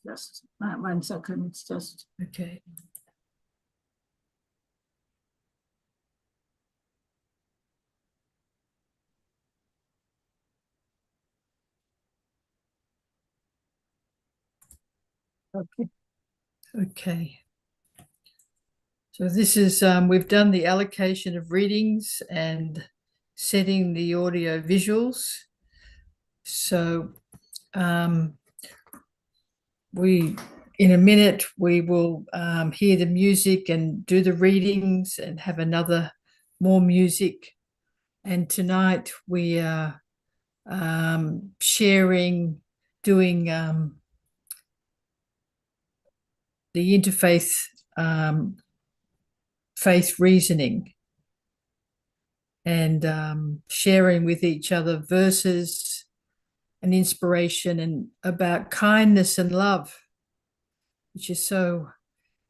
Just 1 second. It's just Okay. okay. Okay. So this is, we've done the allocation of readings and setting the audio visuals. So in a minute, we will hear the music and do the readings and have more music. And tonight we are doing the interfaith faith reasoning and sharing with each other verses and inspiration and about kindness and love, which is so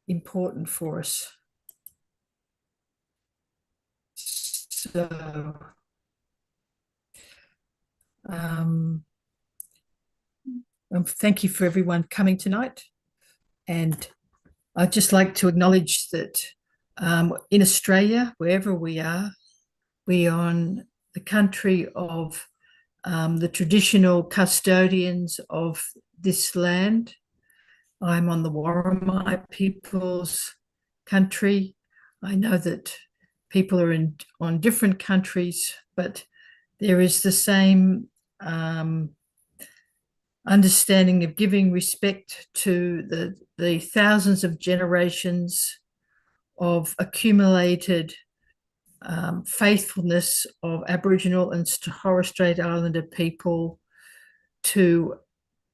important for us. So thank you for everyone coming tonight. And I'd just like to acknowledge that in Australia, wherever we are on the country of the traditional custodians of this land. I'm on the Warramai people's country. I know that people are on different countries, but there is the same understanding of giving respect to the thousands of generations of accumulated faithfulness of Aboriginal and Torres Strait Islander people to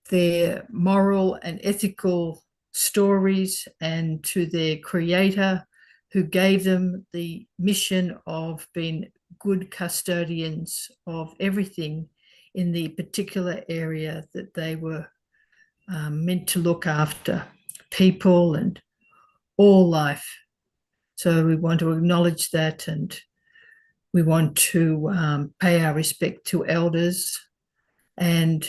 their moral and ethical stories and to their creator who gave them the mission of being good custodians of everything in the particular area that they were meant to look after, people and all life. So we want to acknowledge that, and we want to pay our respect to elders and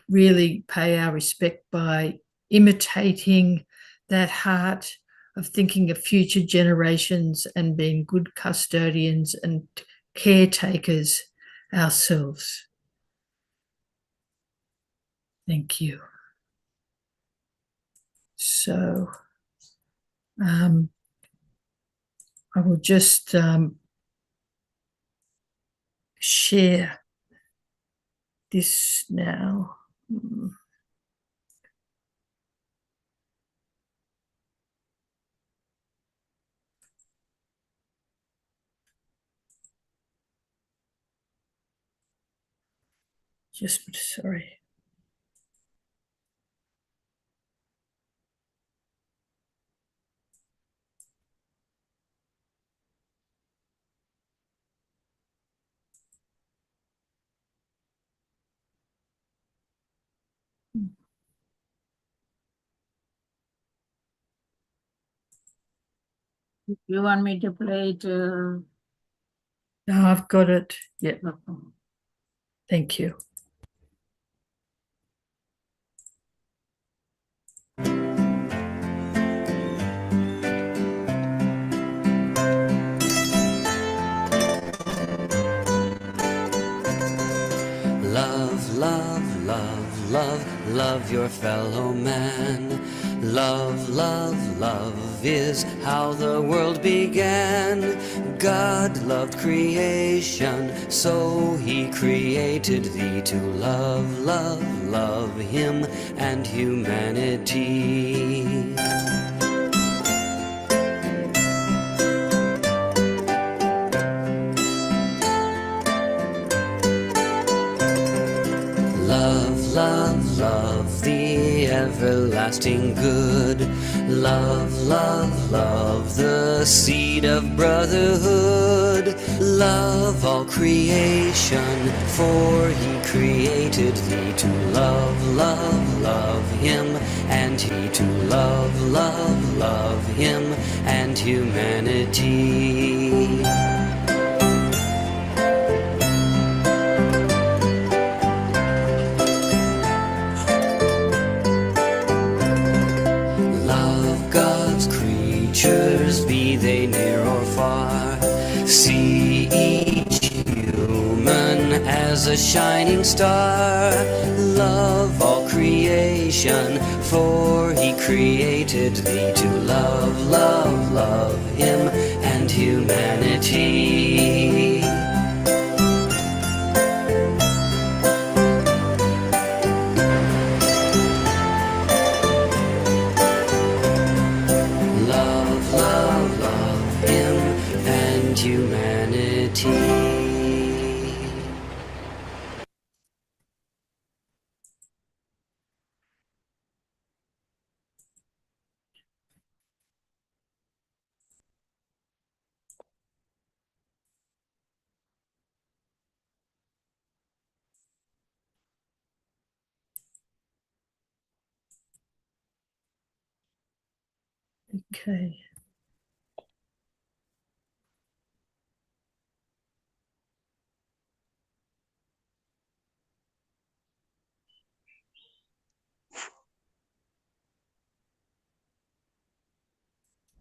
really pay our respect by imitating that heart of thinking of future generations and being good custodians and caretakers ourselves. Thank you. So I will just share this now. Sorry. You want me to play it? No, I've got it. Yeah. Thank you. Love, love, love, love, love your fellow man. Love, love, love is how the world began. God loved creation, so he created thee to love, love, love him and humanity. Love, love, love the everlasting good. Love, love, love the seed of brotherhood. Love all creation, for he created thee to love, love, love him, and he to love, love, love him and humanity. See each human as a shining star. Love all creation, for he created thee to love, love, love him and humanity. Love, love, love him and humanity. Okay.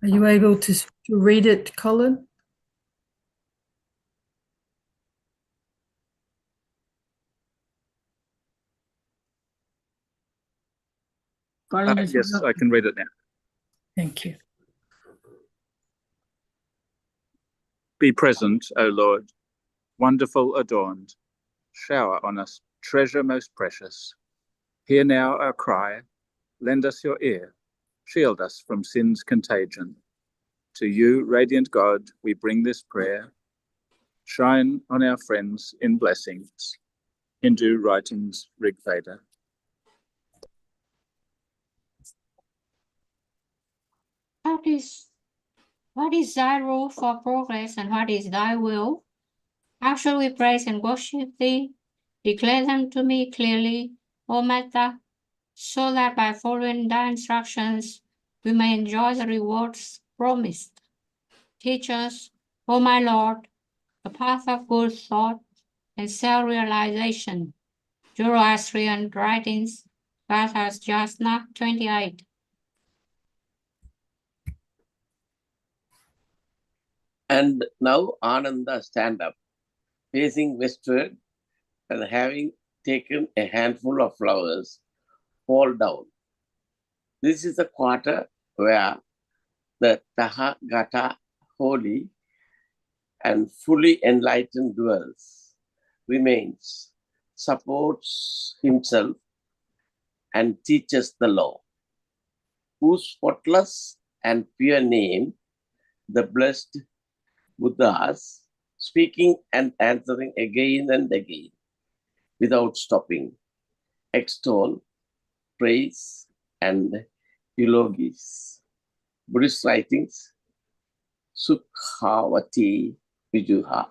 Are you able to read it, Colin? Colin is Yes, I can read it now. Thank you. Be present, O Lord, wonderful adorned. Shower on us treasure most precious. Hear now our cry. Lend us your ear. Shield us from sin's contagion. To you, radiant God, we bring this prayer. Shine on our friends in blessings. Hindu writings, Rig Veda. What is thy rule for progress, and what is thy will? How shall we praise and worship thee? Declare them to me clearly, O Metta, so that by following thy instructions we may enjoy the rewards promised. Teach us, O my Lord, the path of good thought and self-realization. Zoroastrian writings, Gathas Jasna 28. And now Ananda stand up, facing westward, and having taken a handful of flowers, fall down. This is the quarter where the Tathagata, holy and fully enlightened dwells, remains, supports himself, and teaches the law, whose spotless and pure name, the blessed Buddhas, speaking and answering again and again, without stopping, extol, praise, and eulogis. Buddhist writings, Sukhavati Vijuha.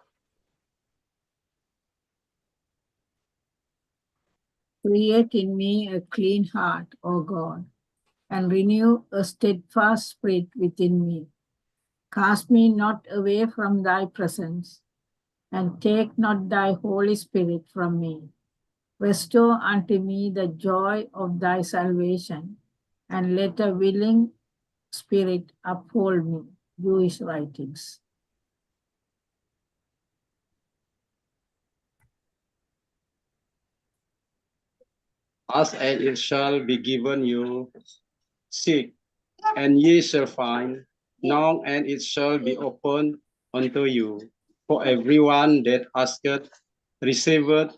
create in me a clean heart, O God, and renew a steadfast spirit within me. Cast me not away from thy presence, and take not thy Holy Spirit from me. Restore unto me the joy of thy salvation, and let a willing spirit uphold me. Jewish writings. Ask and it shall be given you. Seek and ye shall find. Knock and it shall be opened unto you. For everyone that asketh receiveth,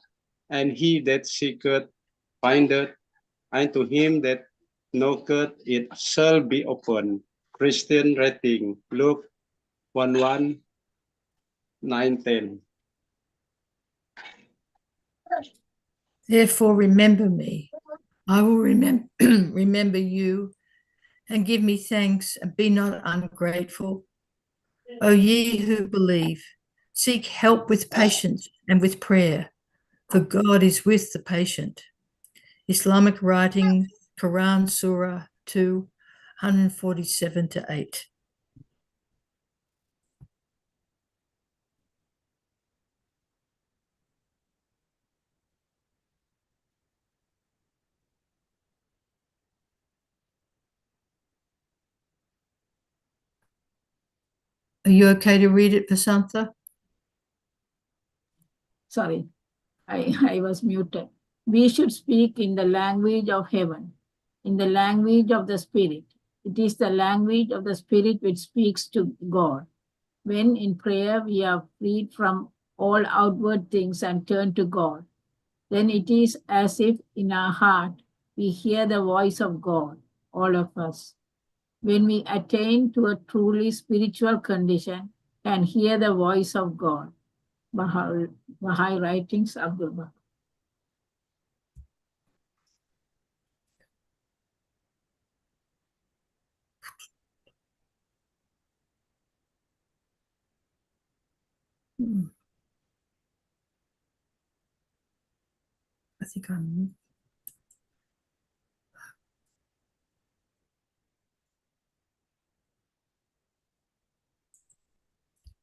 and he that seeketh findeth, and to him that knocketh it shall be opened. Christian writing, Luke 1:1, 9:10. Therefore remember me. I will remember you, and give me thanks, and be not ungrateful. O ye who believe, seek help with patience and with prayer, for God is with the patient. Islamic writings, Quran Surah 2, 147-8. Are you okay to read it, Vasantha? Sorry, I was muted. We should speak in the language of heaven, in the language of the Spirit. It is the language of the Spirit which speaks to God. When in prayer we are freed from all outward things and turn to God, then it is as if in our heart we hear the voice of God, all of us. When we attain to a truly spiritual condition, can hear the voice of God. Baha'i Writings, Abdul Baha. I think I'm.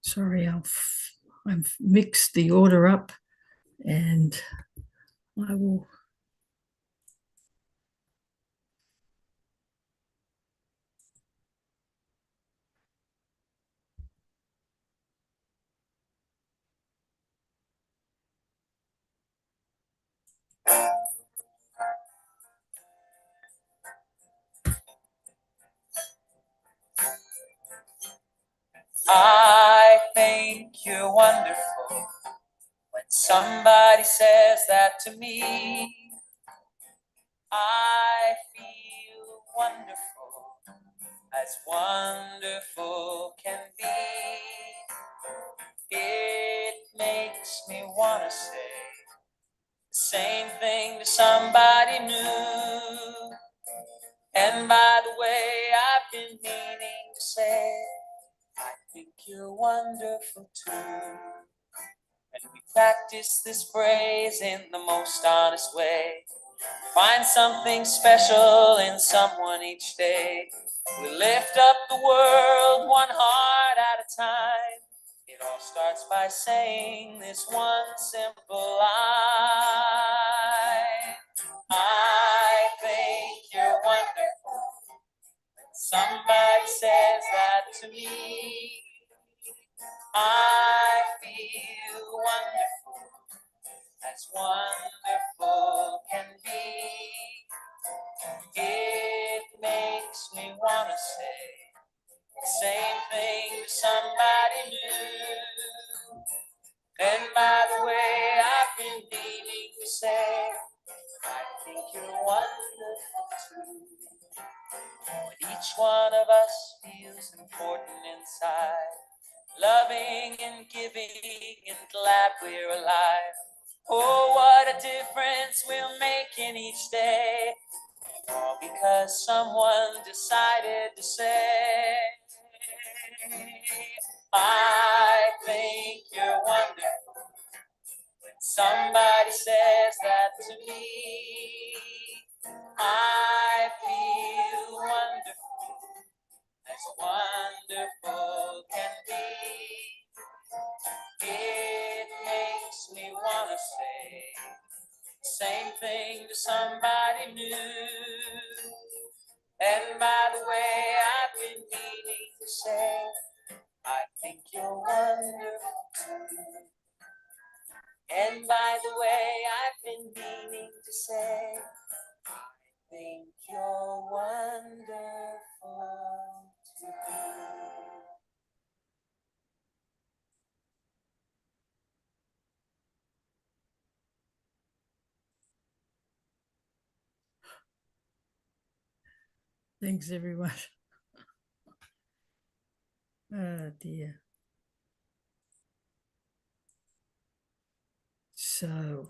Sorry, I've mixed the order up, and I will. I think you're wonderful. When somebody says that to me, I feel wonderful, as wonderful can be. It makes me want to say the same thing to somebody new. And by the way, I've been meaning to say, I think you're wonderful too. And we practice this phrase in the most honest way. Find something special in someone each day. We lift up the world one heart at a time. It all starts by saying this one simple line. I think you're wonderful. When somebody says that to me, I feel wonderful, as wonderful can be. It makes me want to say the same thing to somebody new. And by the way, I've been meaning to say, I think you're wonderful too. When each one of us feels important inside, loving and giving and glad we're alive. Oh, what a difference we'll make in each day. All because someone decided to say, I think you're wonderful. When somebody says that to me, I feel wonderful, as wonderful can be. It makes me want to say the same thing to somebody new. And by the way, I've been meaning to say, I think you're wonderful too. And by the way, I've been meaning to say, I think you're wonderful too. Thanks, everyone. Oh dear. So,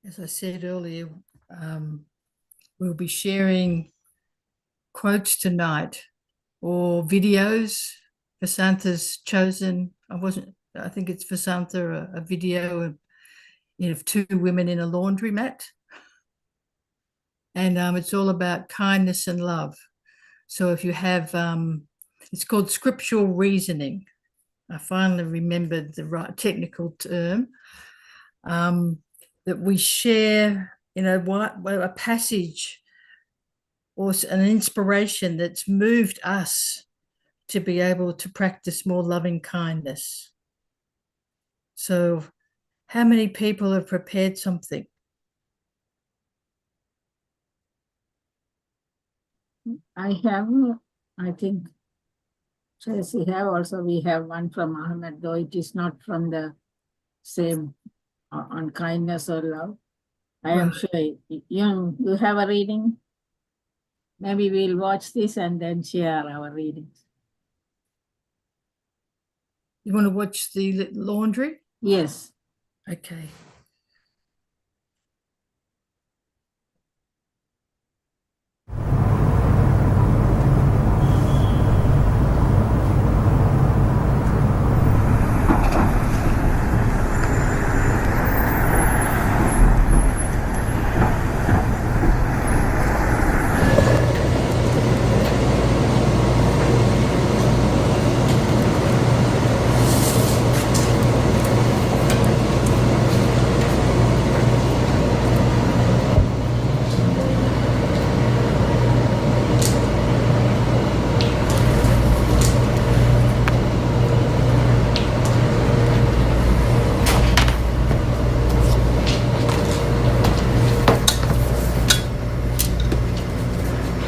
as I said earlier, we'll be sharing quotes tonight or videos. Vasantha's chosen, I think it's Vasantha, a video of two women in a laundromat. And it's all about kindness and love. So if you have, it's called scriptural reasoning. I finally remembered the right technical term. That we share, a passage or an inspiration that's moved us to be able to practice more loving kindness. So how many people have prepared something? I have, I think, Tracy have also, we have one from Ahmed, though it is not from the same on kindness or love. I am Right. sure you have a reading. Maybe we'll watch this and then share our readings. You want to watch the laundry? Yes. Okay.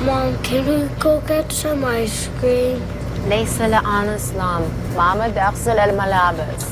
Mom, can we go get some ice cream? ليس لآن إسلام. ماما بدي أغسل الملابس.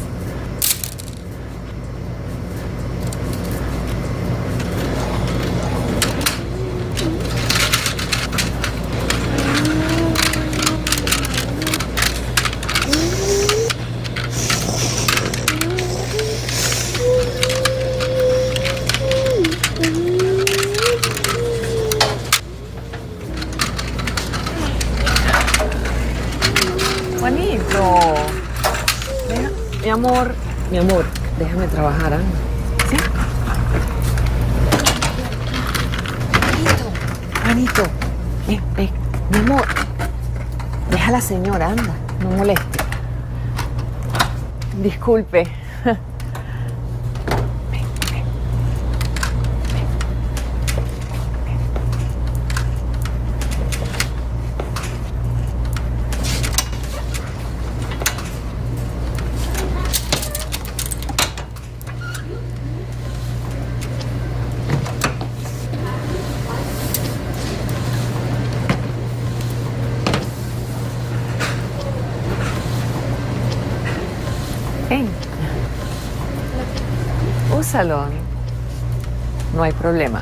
Juanito. Mi amor, déjame trabajar, ¿eh? ¿Sí? Juanito, ven, mi amor. Deja a la señora, anda, no moleste. Disculpe. Ven. Úsalo. No hay problema.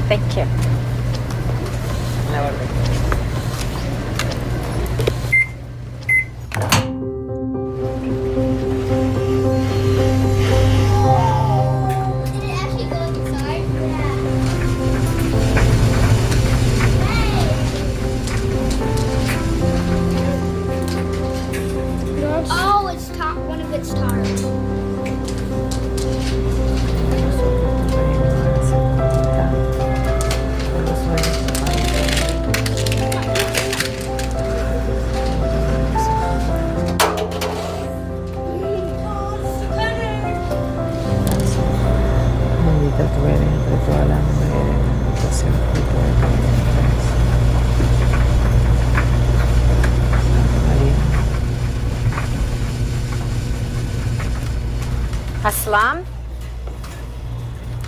Thank you. La orden. Did it actually go inside? Oh, it's one of its tires. Bendita tú eres entre todas las mujeres, bendito sea el fruto de tu vientre. María. Aslam?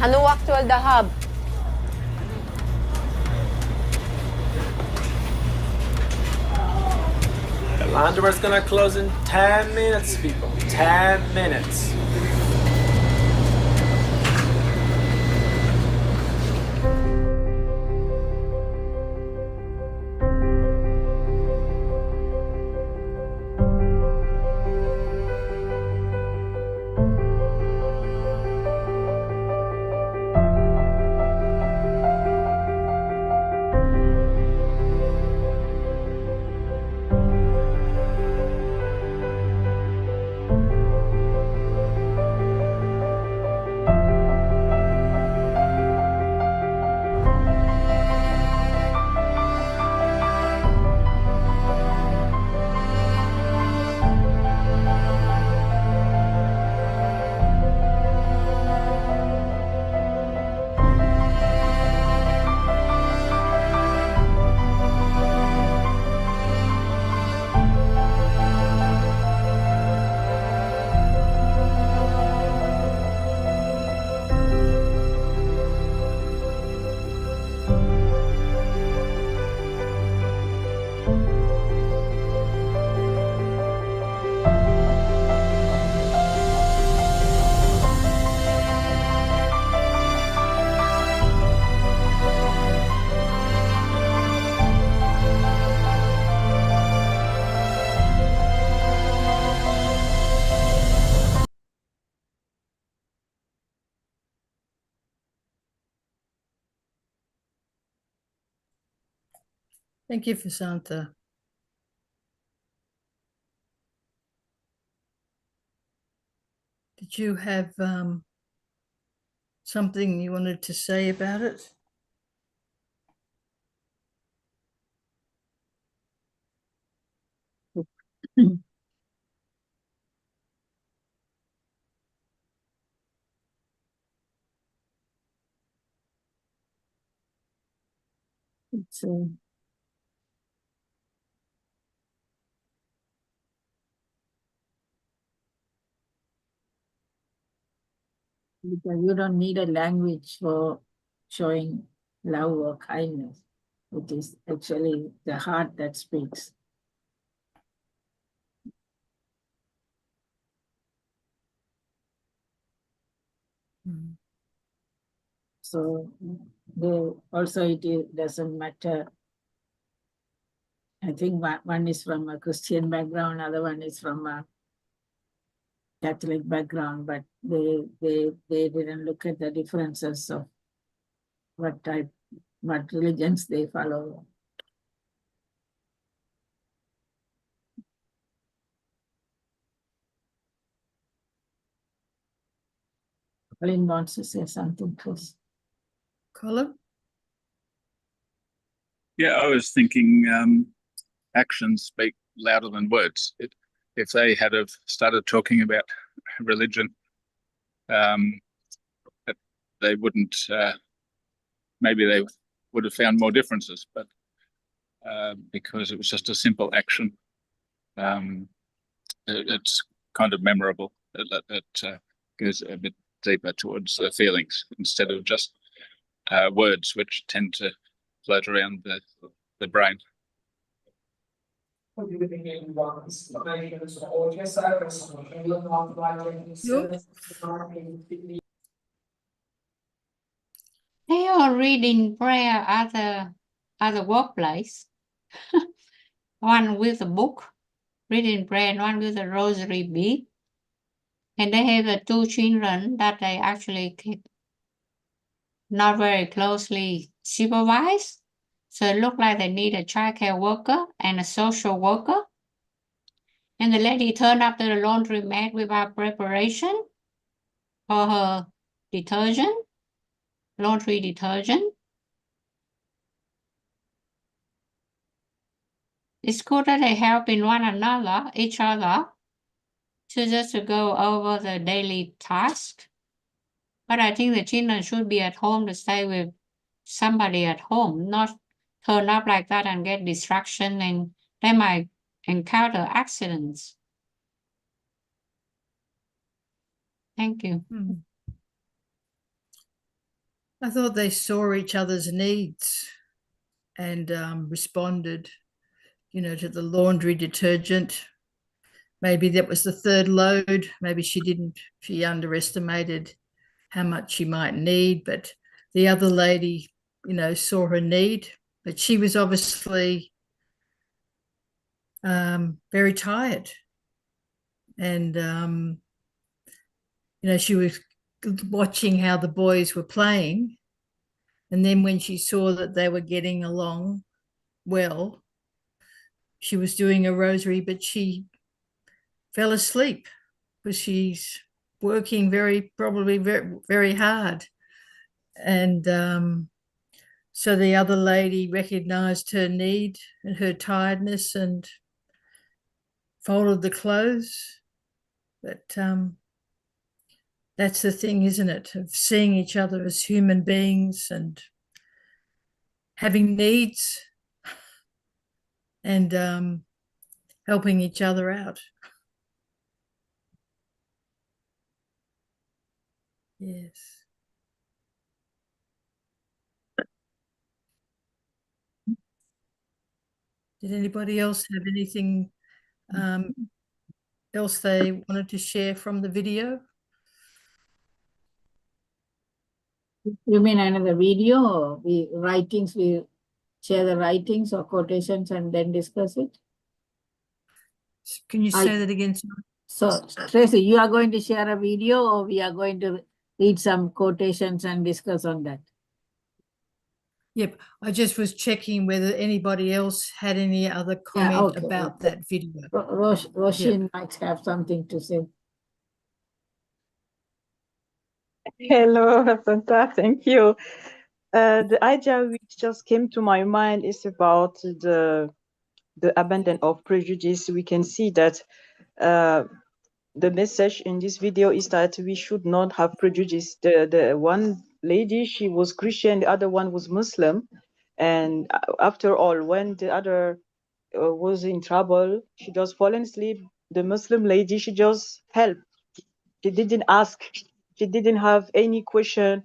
Ano waktu al-dahab? The laundromat's gonna close in 10 minutes, people. 10 minutes. Thank you, Vasantha. Did you have something you wanted to say about it? It's because you don't need a language for showing love or kindness. It is actually the heart that speaks. Mm. So doesn't matter. I think one is from a Christian background, other one is from a Catholic background, but they didn't look at the differences of what religions they follow. Colin wants to say something first. Colin? Yeah, I was thinking actions speak louder than words. If they had have started talking about religion, they wouldn't, maybe they would have found more differences, but because it was just a simple action, it's kind of memorable. It goes a bit deeper towards the feelings instead of just words, which tend to float around the brain. They all read in prayer at the workplace. One with a book, read in prayer, and one with a rosary bead. And they have the two children that they actually not very closely supervised. So it looked like they need a childcare worker and a social worker. And the lady turned up to the laundromat without preparation for her detergent, laundry detergent. It's good that they help in each other, to go over the daily task. But I think the children should be at home to stay with somebody at home, not turn up like that and get distraction, and they might encounter accidents. Thank you. I thought they saw each other's needs and responded, to the laundry detergent. Maybe that was the third load. Maybe she underestimated how much she might need, but the other lady, saw her need, but she was obviously very tired. And, she was watching how the boys were playing. And then when she saw that they were getting along well, she was doing a rosary, but she fell asleep because she's working probably very hard. And so the other lady recognized her need and her tiredness and folded the clothes. But that's the thing, isn't it? Of seeing each other as human beings and having needs and helping each other out. Yes. Did anybody else have anything else they wanted to share from the video? You mean another video, or we share the writings or quotations and then discuss it? Can you say that again? So, Tracy, you are going to share a video, or we are going to read some quotations and discuss on that? Yep, I just was checking whether anybody else had any other comment okay, about okay. that video. Roshin might have something to say. Hello, Asanta. Thank you. The idea which just came to my mind is about the abandon of prejudice. We can see that the message in this video is that we should not have prejudice. The one lady, she was Christian, the other one was Muslim. And after all, when the other was in trouble, she just fallen asleep. The Muslim lady, she just helped. She didn't ask. She didn't have any question.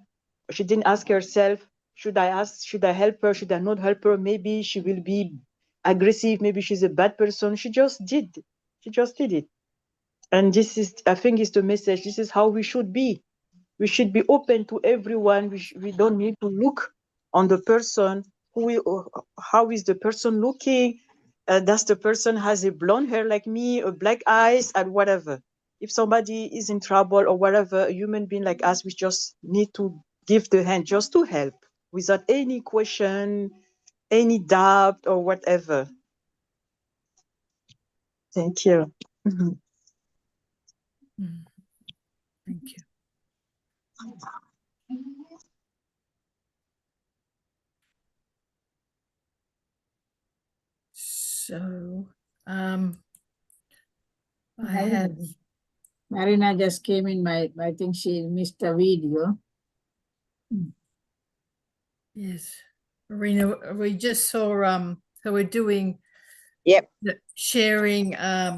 She didn't ask herself, should I ask, should I help her, should I not help her? Maybe she will be aggressive. Maybe she's a bad person. She just did. She just did it. And this is, I think, is the message. This is how we should be. We should be open to everyone. We don't need to look on the person. How is the person looking? Does the person has a blonde hair like me, or black eyes, and whatever? If somebody is in trouble or whatever, a human being like us, we just need to give the hand just to help without any question, any doubt or whatever. Thank you. Thank you. So, I have. Marina just came in. I think she missed a video. Yes, Marina, we just saw. So we're doing. Yep. Sharing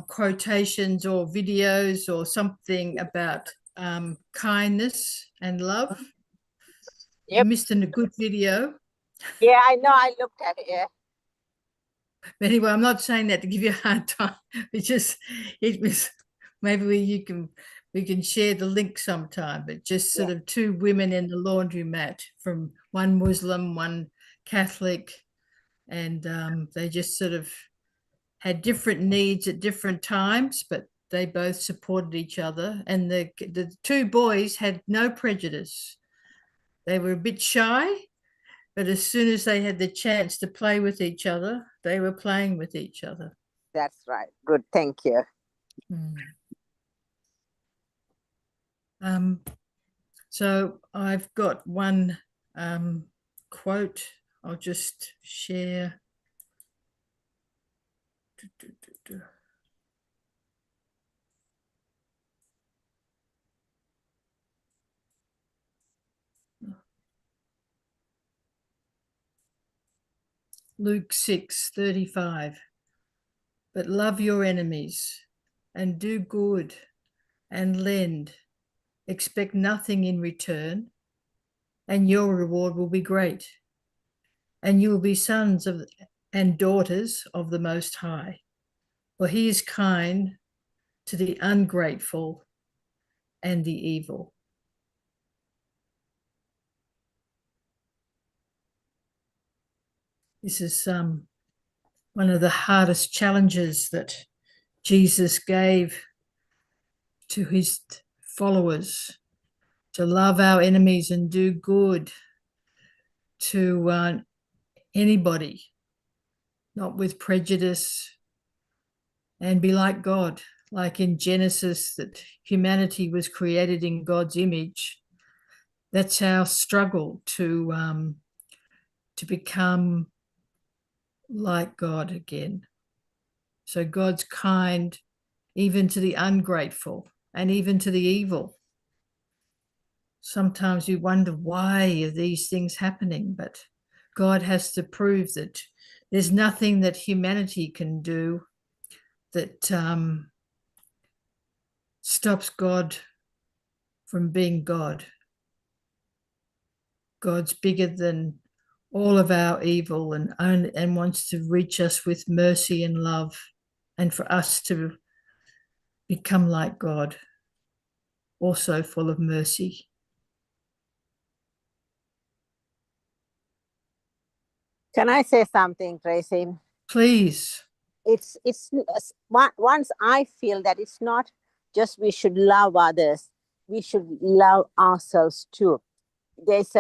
quotations or videos or something about kindness and love. Yep. You missed a good video. Yeah, I know. I looked at it. Yeah. But anyway, I'm not saying that to give you a hard time. It was maybe we can share the link sometime. But just sort of two women in the laundromat, from one Muslim, one Catholic, and they just sort of had different needs at different times, but they both supported each other. And the two boys had no prejudice. They were a bit shy, but as soon as they had the chance to play with each other, they were playing with each other. That's right. Good. Thank you. So I've got one quote. I'll just share. Luke 6:35. But love your enemies and do good and lend. Expect nothing in return, and your reward will be great. And you will be sons of and daughters of the Most High. For he is kind to the ungrateful and the evil. This is one of the hardest challenges that Jesus gave to his followers, to love our enemies and do good to anybody, not with prejudice, and be like God. Like in Genesis, that humanity was created in God's image. That's our struggle to become like God again. So God's kind even to the ungrateful and even to the evil. Sometimes we wonder, why are these things happening? But God has to prove that there's nothing that humanity can do that stops God from being God. God's bigger than all of our evil and wants to reach us with mercy and love, and for us to become like God, also full of mercy. Can I say something, Tracy? Please. It's once I feel that it's not just we should love others, we should love ourselves too. There's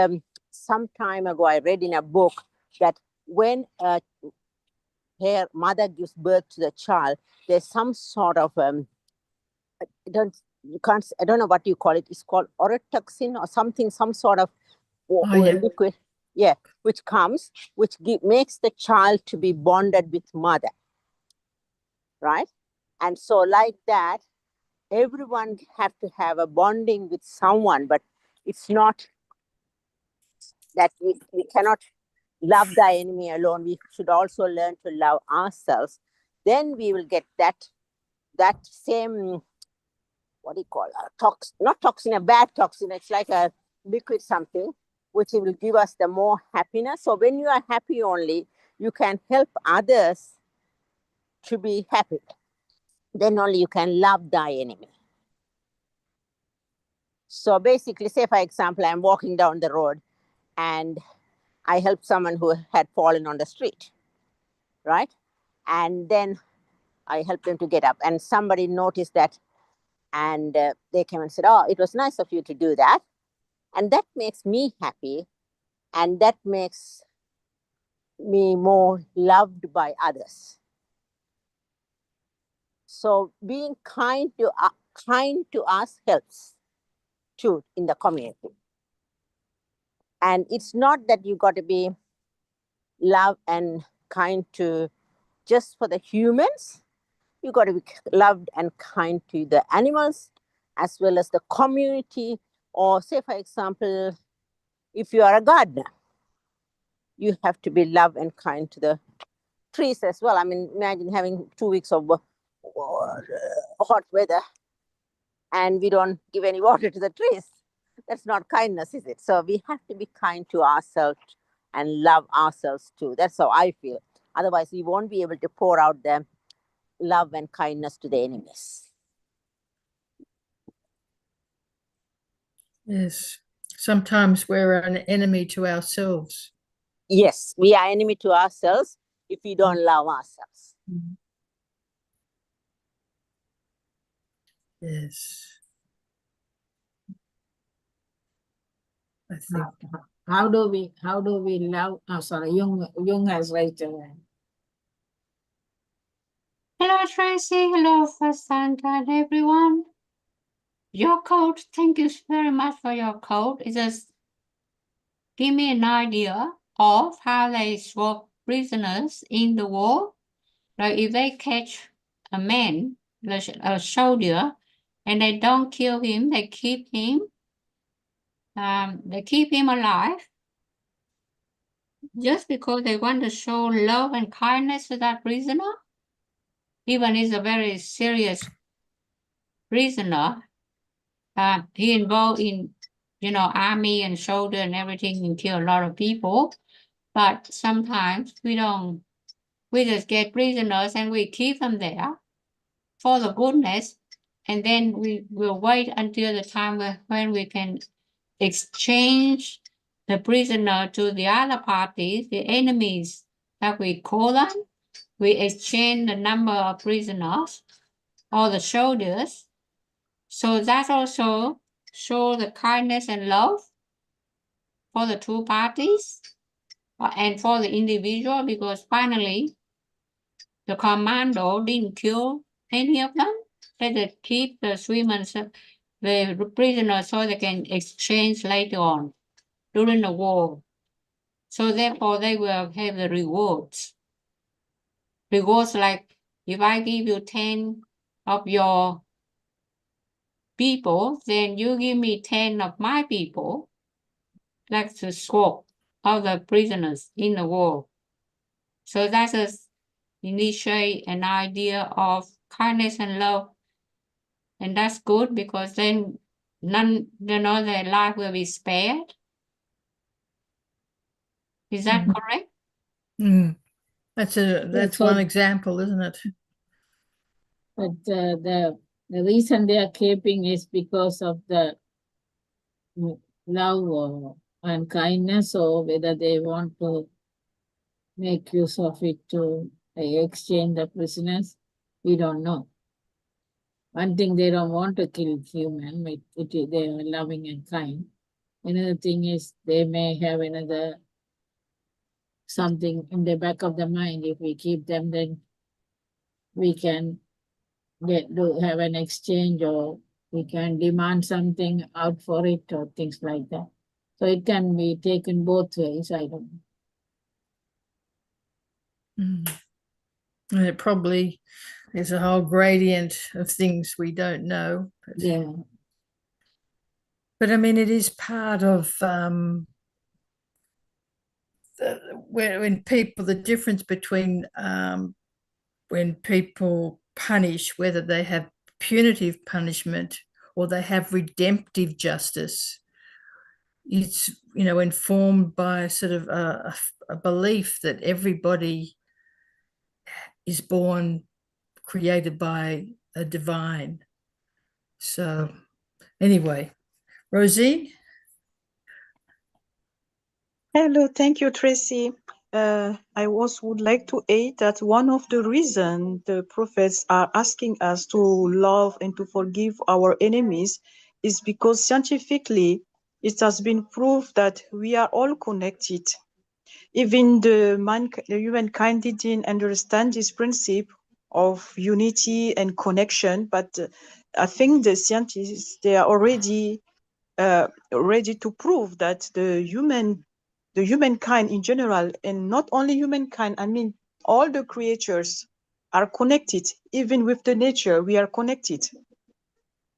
some time ago, I read in a book that when her mother gives birth to the child, there's some sort of I don't know what you call it. It's called orotoxin or something, some sort of liquid, which comes, which makes the child to be bonded with mother, right? And so like that, everyone have to have a bonding with someone, but it's not that we cannot love thy enemy alone. We should also learn to love ourselves. Then we will get that same, what do you call it? Not toxin, a bad toxin. It's like a liquid something, which will give us the more happiness. So when you are happy only, you can help others to be happy. Then only you can love thy enemy. So basically, say for example, I'm walking down the road and I helped someone who had fallen on the street, right? And then I helped them to get up, and somebody noticed that, and they came and said, oh, it was nice of you to do that. And that makes me happy, and that makes me more loved by others. So being kind to us helps too in the community. And it's not that you got to be love and kind to just for the humans. You got to be loved and kind to the animals as well as the community. Or say, for example, if you are a gardener, you have to be love and kind to the trees as well. I mean, imagine having 2 weeks of hot weather and we don't give any water to the trees. That's not kindness, is it? So we have to be kind to ourselves and love ourselves too. That's how I feel. Otherwise, we won't be able to pour out the love and kindness to the enemies. Yes. Sometimes we're an enemy to ourselves. Yes, we are enemy to ourselves if we don't love ourselves. Yes. I think. How do we love? Oh, sorry, Jung has raised her hand. Hello, Tracy. Hello, First and everyone. Your code, thank you very much for your code. It just give me an idea of how they swap prisoners in the war. Like if they catch a man, a soldier, and they don't kill him, they keep him alive just because they want to show love and kindness to that prisoner. Even he's a very serious prisoner. He involved in, army and soldier and everything and kill a lot of people. But sometimes we just get prisoners and we keep them there for the goodness. And then we will wait until the time when we can exchange the prisoner to the other parties, the enemies that we call them. We exchange the number of prisoners or the soldiers. So that also shows the kindness and love for the two parties and for the individual, because finally the commando didn't kill any of them. They just keep the swimmers, the prisoners, so they can exchange later on during the war. So therefore they will have the rewards. Rewards like if I give you 10 of your people, then you give me 10 of my people. That's the swap of the prisoners in the war. So that's initiate an idea of kindness and love. And that's good because then their life will be spared. Is that correct? That's one example, isn't it? But the reason they are keeping is because of the love and kindness, or whether they want to make use of it to exchange the prisoners, we don't know. One thing, they don't want to kill human, they are loving and kind. Another thing is they may have another something in the back of the mind. If we keep them, then we can have an exchange, or we can demand something out for it, or things like that. So it can be taken both ways. I don't know. And it probably is a whole gradient of things we don't know. Yeah. But I mean, it is part of when people, the difference between when people punish, whether they have punitive punishment or they have redemptive justice, it's, you know, informed by sort of a belief that everybody is born created by a divine. So anyway, Rosie. Hello, thank you, Tracy. I would like to add that one of the reasons the prophets are asking us to love and to forgive our enemies is because scientifically it has been proved that we are all connected. Even the humankind didn't understand this principle of unity and connection, but I think the scientists, they are already ready to prove that the humankind in general, and not only humankind, I mean all the creatures are connected. Even with the nature, we are connected.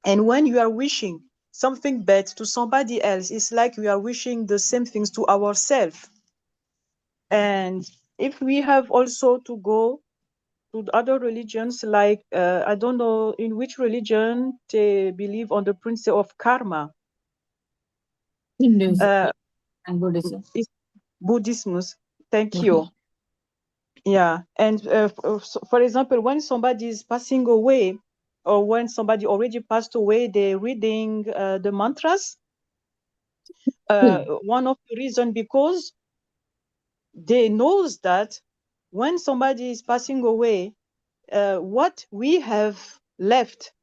And when you are wishing something bad to somebody else, it's like we are wishing the same things to ourselves. And if we have also to go to other religions, like I don't know in which religion they believe on the principle of karma. Hinduism and Buddhism. Buddhism. Thank you. Yeah, and for example, when somebody is passing away, or when somebody already passed away, they're reading the mantras. One of the reasons, because they knows that when somebody is passing away, what we have left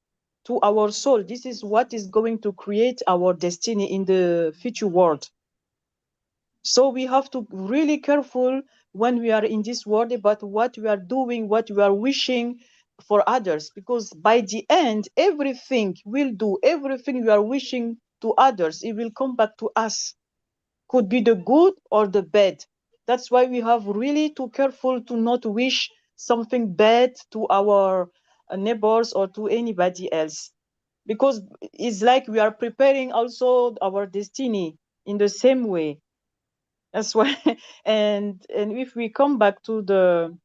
to our soul, this is what is going to create our destiny in the future world. So we have to be really careful when we are in this world about what we are doing, what we are wishing for others, because by the end, everything we'll do, everything we are wishing to others, it will come back to us. Could be the good or the bad. That's why we have really to careful to not wish something bad to our neighbors or to anybody else, because it's like we are preparing also our destiny in the same way. That's why, and if we come back to the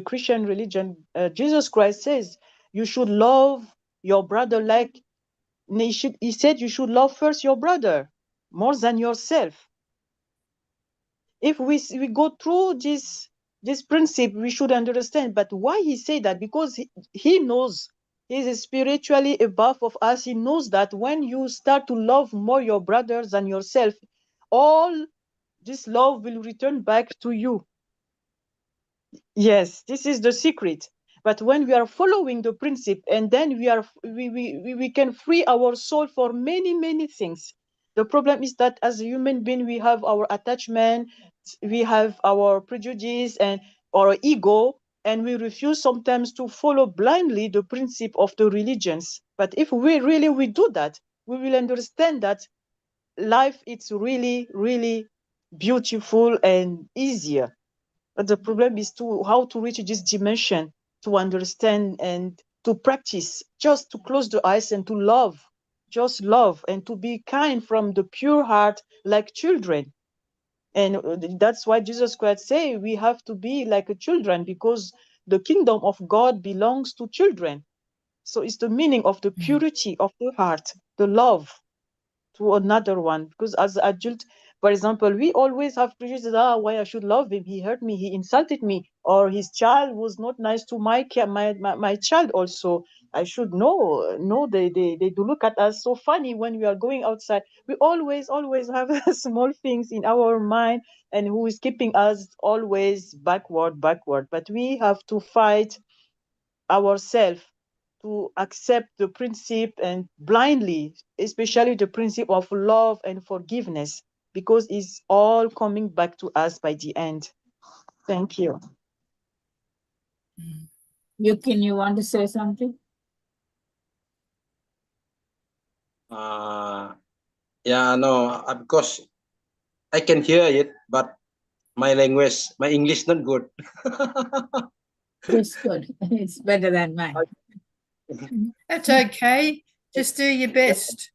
Christian religion, Jesus Christ says you should love your brother like he said you should love first your brother more than yourself. If we go through this principle, we should understand. But why he said that? Because he knows he is spiritually above of us. He knows that when you start to love more your brothers than yourself, all this love will return back to you. Yes, this is the secret. But when we are following the principle, and then we can free our soul for many things. The problem is that as a human being, we have our attachment, we have our prejudice and our ego, and we refuse sometimes to follow blindly the principle of the religions. But if we do that, we will understand that life is really beautiful and easier. But the problem is how to reach this dimension, to understand and to practice, just to close the eyes and to love, just love, and to be kind from the pure heart like children. And that's why Jesus Christ say we have to be like a children, because the kingdom of God belongs to children. So it's the meaning of the purity of the heart, the love to another one. Because as adult, for example, we always have prejudices. Why I should love him? He hurt me, he insulted me, or his child was not nice to my child also. I should know. No, they do look at us so funny when we are going outside. We always have small things in our mind, and who is keeping us always backward. But we have to fight ourselves to accept the principle and blindly, especially the principle of love and forgiveness, because it's all coming back to us by the end. Thank you. Yukin, you want to say something? Yeah, no, because I can hear it, but my language, my English not good. It's good. It's better than mine. That's okay. Just do your best.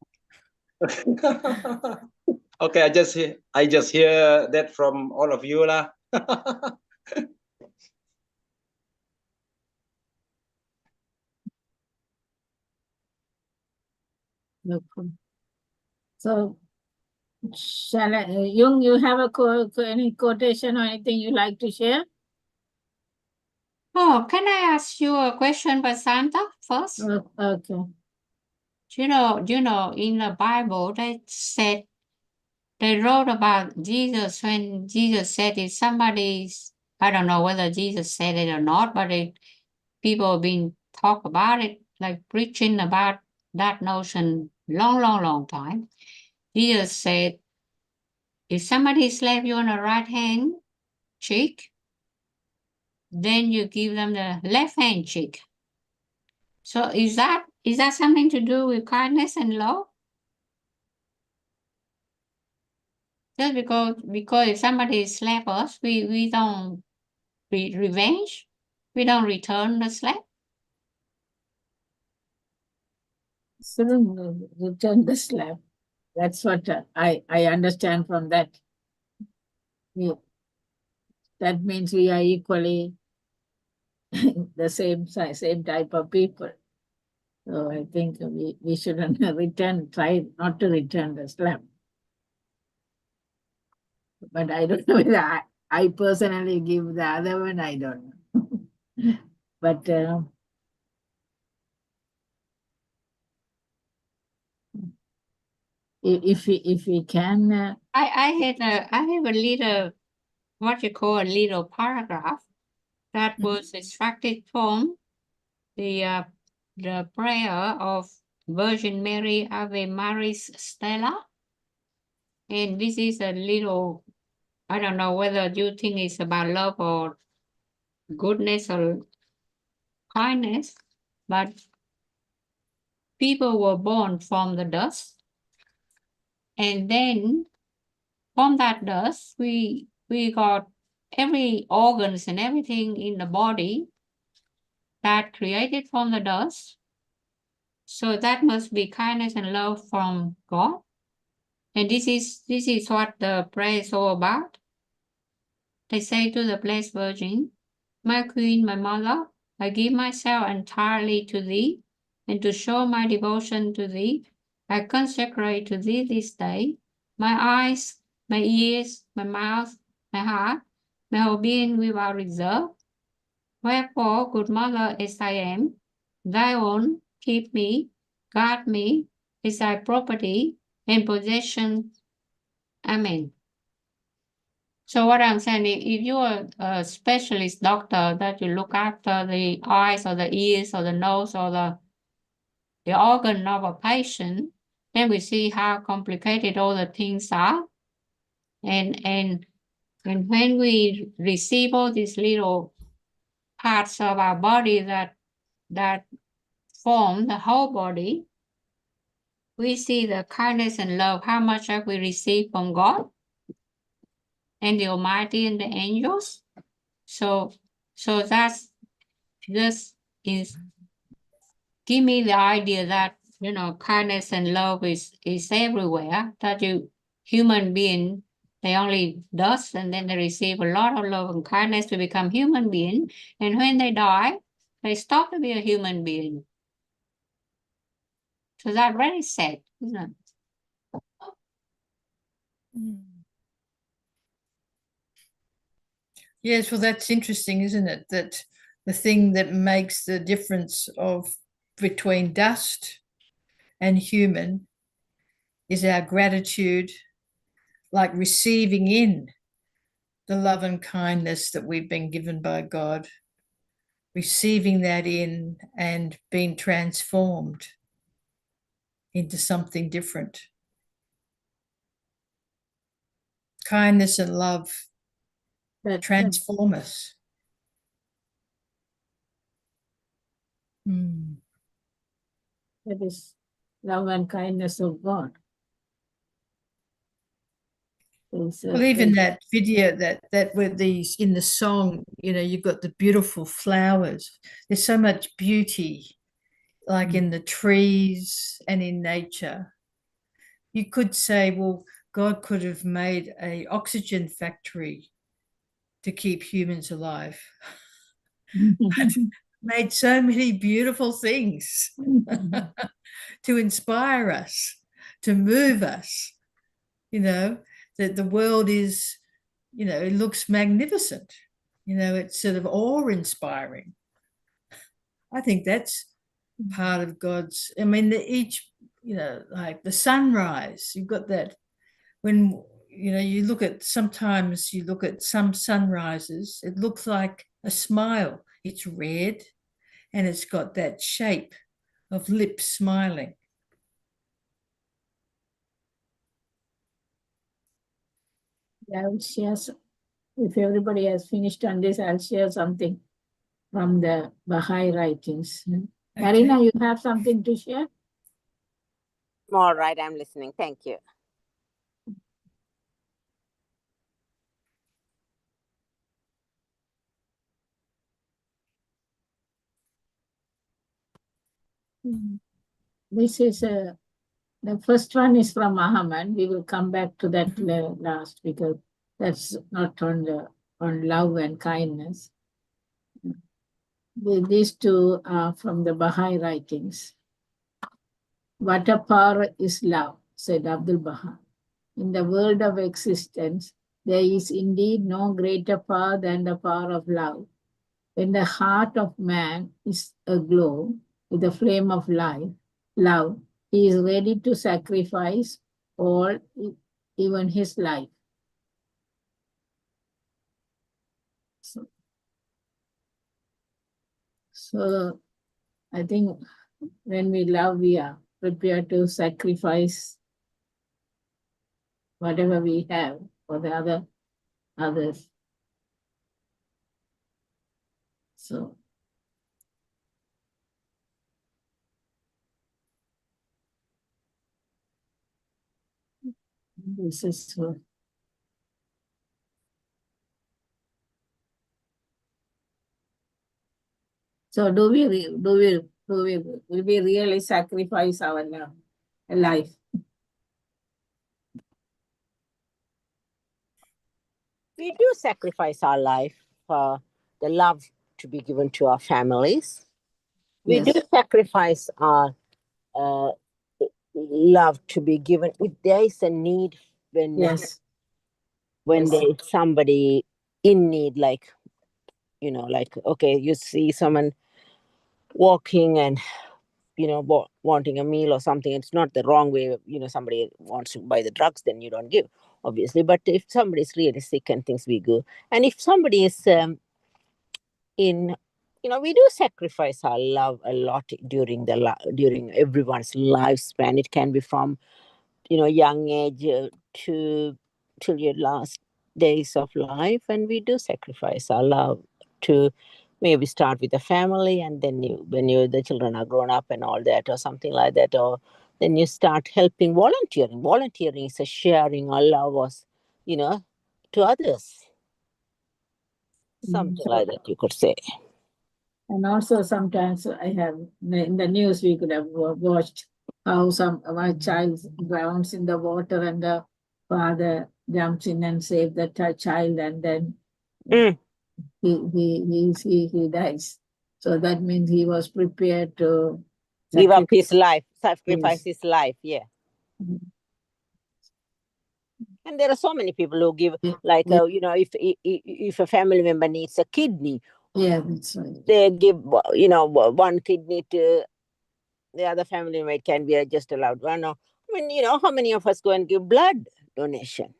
Okay, I just hear that from all of you lah. Okay. So, shall I, Jung, you have any quotation or anything you like to share? Oh, can I ask you a question, Basanta, first? Okay. You know, in the Bible, they wrote about Jesus when Jesus said if somebody's, I don't know whether Jesus said it or not, but people have been talk about it, like preaching about that notion long time. Jesus said, if somebody slapped you on the right hand cheek, then you give them the left hand cheek. So is that something to do with kindness and love? Just because if somebody slap us, we don't revenge, we don't return the slap. Shouldn't return the slap. That's what I understand from that. That means we are equally the same type of people. So I think we shouldn't try not to return the slap. But I don't know whether I personally give the other one, I don't know. But if we can, I have a little, what you call a little paragraph that was extracted from the prayer of Virgin Mary Ave Maris Stella. And this is a little, I don't know whether you think it's about love or goodness or kindness, but people were born from the dust. And then from that dust, we got every organs and everything in the body that created from the dust. So that must be kindness and love from God. And this is what the prayer is all about. They say to the Blessed Virgin, my Queen, my Mother, I give myself entirely to thee, and to show my devotion to thee, I consecrate to thee this day my eyes, my ears, my mouth, my heart, my whole being without reserve. Wherefore, good Mother as I am, thy own, keep me, guard me, as thy property and possession. Amen. So what I'm saying, if you're a specialist doctor that you look after the eyes or the ears or the nose or the organ of a patient, then we see how complicated all the things are. And when we receive all these little parts of our body that form the whole body, we see the kindness and love, how much have we received from God and the Almighty and the angels. So that's just is give me the idea that, you know, kindness and love is everywhere, that human being, they only dust and then they receive a lot of love and kindness to become human being. And when they die, they stop to be a human being. So that's very sad, isn't it? Yes, well, that's interesting, isn't it? That the thing that makes the difference between dust and human is our gratitude, like receiving in the love and kindness that we've been given by God. receiving that in and being transformed into something different. Kindness and love transform us. That is love and kindness of God. Well, even that video that with these in the song, you know, you've got the beautiful flowers. There's so much beauty, like in the trees and in nature. You could say, well, God could have made an oxygen factory to keep humans alive. Made so many beautiful things to inspire us, to move us, you know, that the world is, you know, it looks magnificent, you know, it's sort of awe-inspiring. I think that's part of God's, I mean, each, you know, like the sunrise, you've got that when, you know, you look at, sometimes you look at some sunrises, it looks like a smile. It's red and it's got that shape of lips smiling. I'll share, if everybody has finished on this, I'll share something from the Baha'i writings. Okay. Marina, you have something to share? All right, I'm listening. Thank you. This is the first one is from Muhammad. We will come back to that last because that's not on love and kindness. These two are from the Baha'i writings. What a power is love, said Abdul Baha. In the world of existence, there is indeed no greater power than the power of love. When the heart of man is aglow with the flame of life, love, he is ready to sacrifice all, even his life. So I think when we love, we are prepared to sacrifice whatever we have for the others. So this is what. So will we really sacrifice our life? We do sacrifice our life for the love to be given to our families. We do sacrifice our love to be given if there is a need when there's somebody in need, like, you know, like, okay, you see someone walking and, you know, wanting a meal or something. It's not the wrong way, you know, somebody wants to buy the drugs, then you don't give, obviously. But if somebody is really sick and things, we go. And if somebody is you know, we do sacrifice our love a lot during everyone's lifespan. It can be from, you know, young age to till your last days of life, and we do sacrifice our love to maybe start with a family, and then when the children are grown up and all that, or something like that, or then you start helping. Volunteering is a sharing our love, was, you know, to others, something like that, you could say. And also sometimes I have, in the news we could have watched how my child drowns in the water and the father jumps in and saves the child, and then he dies. So that means he was prepared to give up his life, sacrifice his life, yeah. And there are so many people who give, like, you know, if a family member needs a kidney, that's right. They give, you know, one kidney to the other family member. It can be just allowed one. I mean, you know, how many of us go and give blood donation?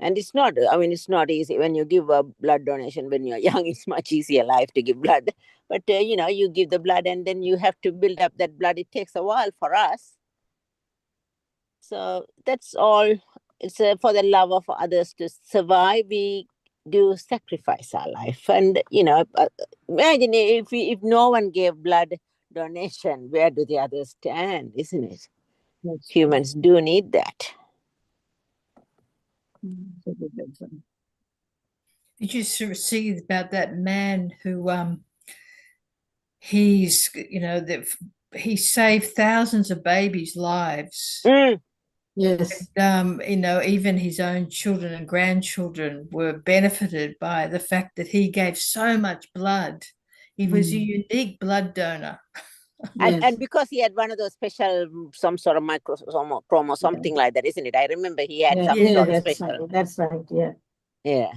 And it's not, I mean, it's not easy. When you give a blood donation when you're young, it's much easier life to give blood. But, you give the blood and then you have to build up that blood. It takes a while for us. So that's all. It's for the love of others to survive. We do sacrifice our life. And, imagine if no one gave blood donation, where do the others stand, isn't it? Yes. Humans do need that. Did you see about that man who he's he saved thousands of babies' lives? Yes. And, even his own children and grandchildren were benefited by the fact that he gave so much blood. He was a unique blood donor. And because he had one of those special, some sort of microchrome or something like that, isn't it? I remember he had some sort of special. That's right, yeah. Yeah.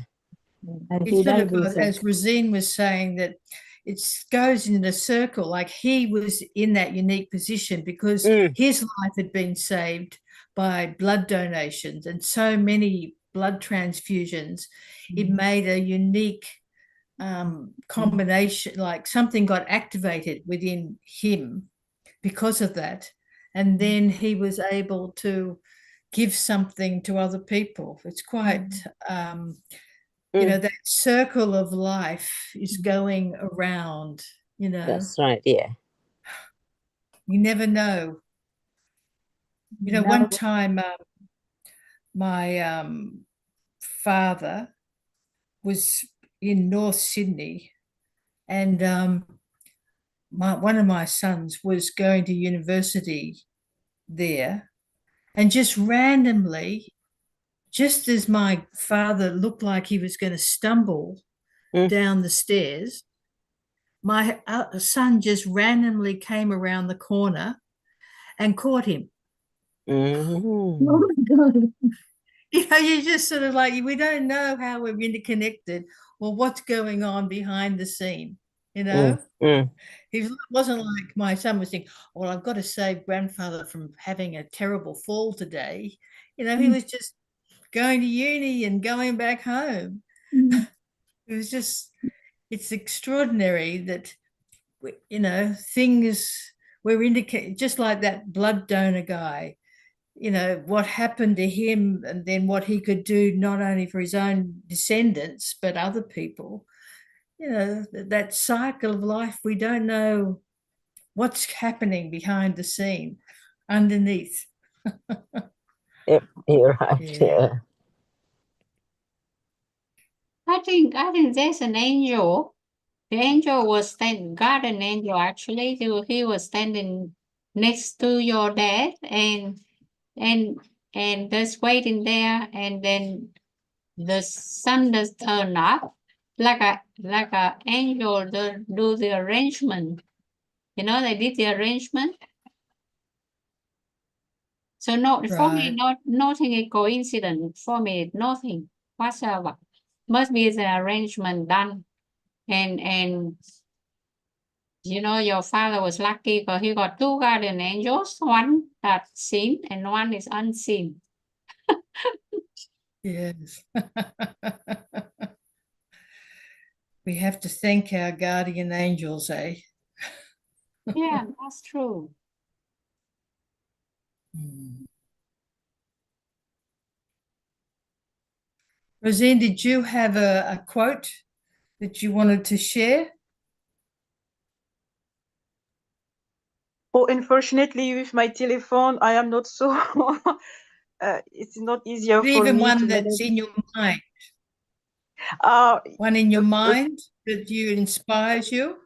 And It's sort of, as Rosine was saying, that it goes in a circle, like he was in that unique position because his life had been saved by blood donations and so many blood transfusions. It made a unique combination, like something got activated within him because of that. And then he was able to give something to other people. It's quite... that circle of life is going around, That's right, yeah. You never know. One time my father was in North Sydney and one of my sons was going to university there, and just randomly, just as my father looked like he was going to stumble down the stairs, my son just randomly came around the corner and caught him. Oh my God. You just sort of like, we don't know how we're interconnected or what's going on behind the scene, He wasn't like my son was thinking, well, I've got to save grandfather from having a terrible fall today. He was just going to uni and going back home. It was just, it's extraordinary that, things were indicated, just like that blood donor guy, what happened to him and then what he could do not only for his own descendants, but other people. That cycle of life, we don't know what's happening behind the scene, underneath. Yep, you're right. Yeah. I think there's an angel. The angel was standing, guardian angel actually. He was standing next to your dad and just waiting there, and then the sun does turn up like a angel do the arrangement. They did the arrangement. So for me, nothing a coincidence. For me, nothing whatsoever. Must be the arrangement done. And your father was lucky because he got two guardian angels, one that's seen and one is unseen. Yes. We have to thank our guardian angels, eh? Yeah, that's true. Rosine, did you have a quote that you wanted to share? Oh, unfortunately, with my telephone, I am not so. It's not easier for Even me one to that's manage. in your mind. One in your mind that inspires you.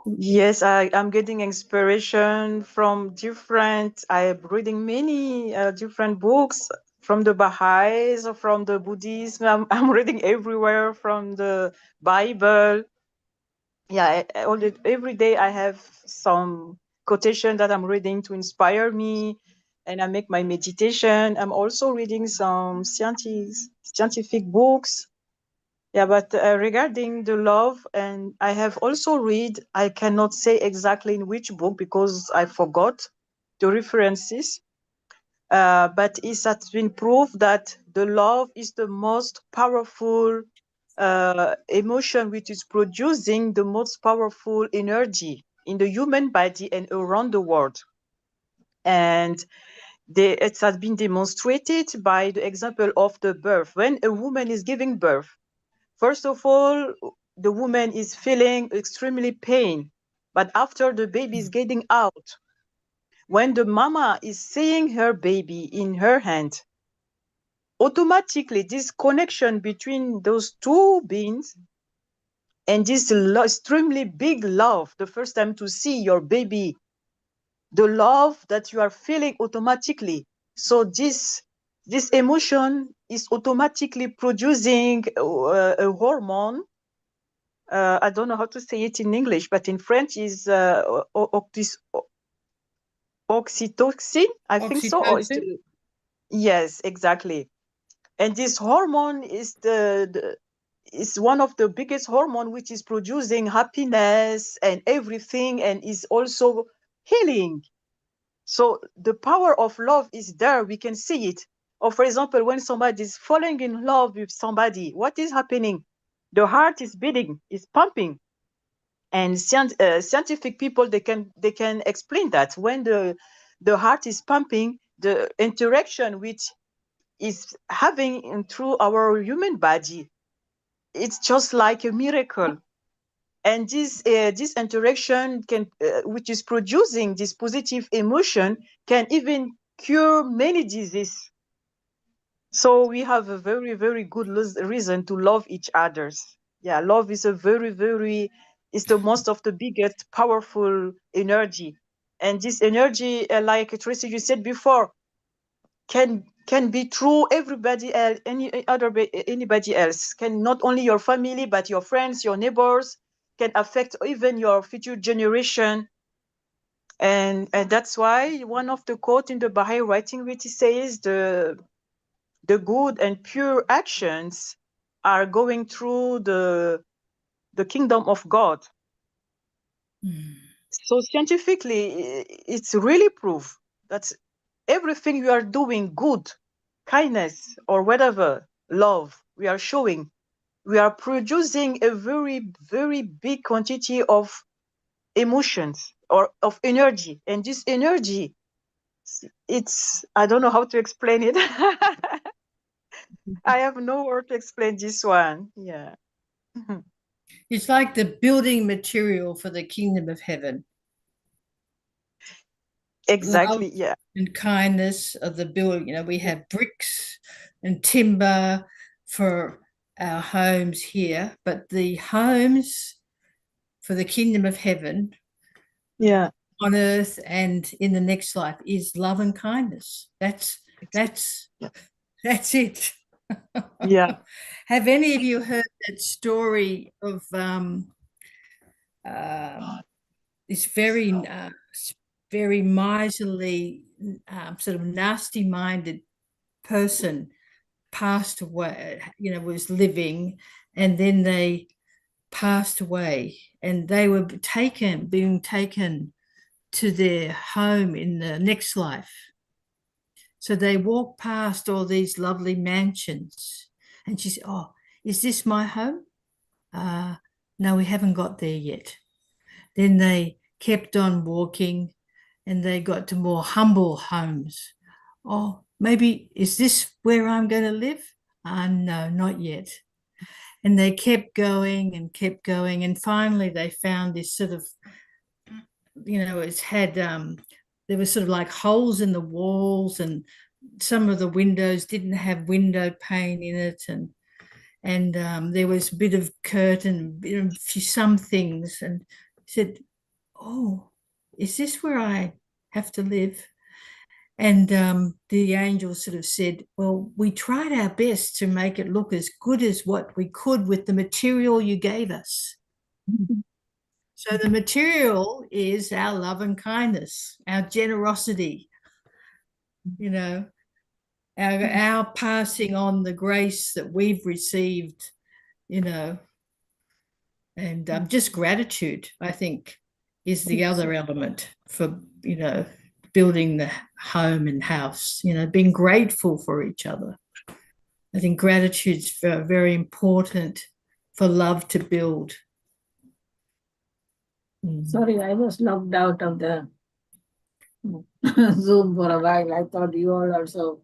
Yes, I'm getting inspiration from I'm reading many different books from the Baha'is or from the Buddhism. I'm reading everywhere from the Bible. Yeah, every day I have some quotation that I'm reading to inspire me, and I make my meditation. I'm also reading some scientific books. Yeah, but regarding the love, and I have also read, I cannot say exactly in which book because I forgot the references, but it has been proved that the love is the most powerful emotion, which is producing the most powerful energy in the human body and around the world. And it has been demonstrated by the example of the birth. When a woman is giving birth, first of all, the woman is feeling extremely pain. But after the baby is getting out, when the mama is seeing her baby in her hand, automatically this connection between those two beings and this extremely big love, the first time to see your baby, the love that you are feeling automatically. So this emotion is automatically producing a hormone. I don't know how to say it in English, but in French is oxytocin, I think so. Or is yes, exactly. And this hormone is is one of the biggest hormone which is producing happiness and everything, and is also healing. So the power of love is there. We can see it. Or for example, when somebody is falling in love with somebody, what is happening? The heart is beating, is pumping. And scientific people, they can explain that when the heart is pumping, the interaction which is having through our human body, it's just like a miracle. And this interaction can which is producing this positive emotion, can even cure many diseases. So we have a very, very good reason to love each other. Yeah, love is a very is the most of the biggest powerful energy. And this energy, like Tracy, you said before, can be through everybody else, anybody else. Can not only your family, but your friends, your neighbors, can affect even your future generation. And that's why one of the quote in the Baha'i writing, which says the good and pure actions are going through the kingdom of God. So scientifically, it's really proof that everything you are doing, good, kindness, or whatever, love, we are showing, we are producing a very, very big quantity of emotions or of energy. And this energy, it's, I don't know how to explain it. I have no word to explain this one. Yeah. It's like the building material for the kingdom of heaven. Exactly. Love Yeah. and kindness of the building. You know, we have bricks and timber for our homes here, but the homes for the kingdom of heaven, yeah, on earth and in the next life, is love and kindness. That's it. Yeah. Have any of you heard that story of this very miserly, sort of nasty-minded person passed away, you know, was living, and then they passed away, and they were being taken to their home in the next life. So they walked past all these lovely mansions, and she said, "Oh, is this my home? No, we haven't got there yet." Then they kept on walking, and they got to more humble homes. "Oh, maybe is this where I'm going to live? No, not yet." And they kept going, and finally they found this sort of, you know, it's had there was sort of like holes in the walls, and some of the windows didn't have window pane in it, and there was a bit of curtain, some things, and said, "Oh, is this where I have to live?" And the angel sort of said, "Well, we tried our best to make it look as good as what we could with the material you gave us." So the material is our love and kindness, our generosity, you know, our passing on the grace that we've received, you know, and just gratitude, I think, is the other element for, you know, building the home and house, being grateful for each other. I think gratitude's very important for love to build. Sorry, I was locked out of the Zoom for a while. I thought you all also.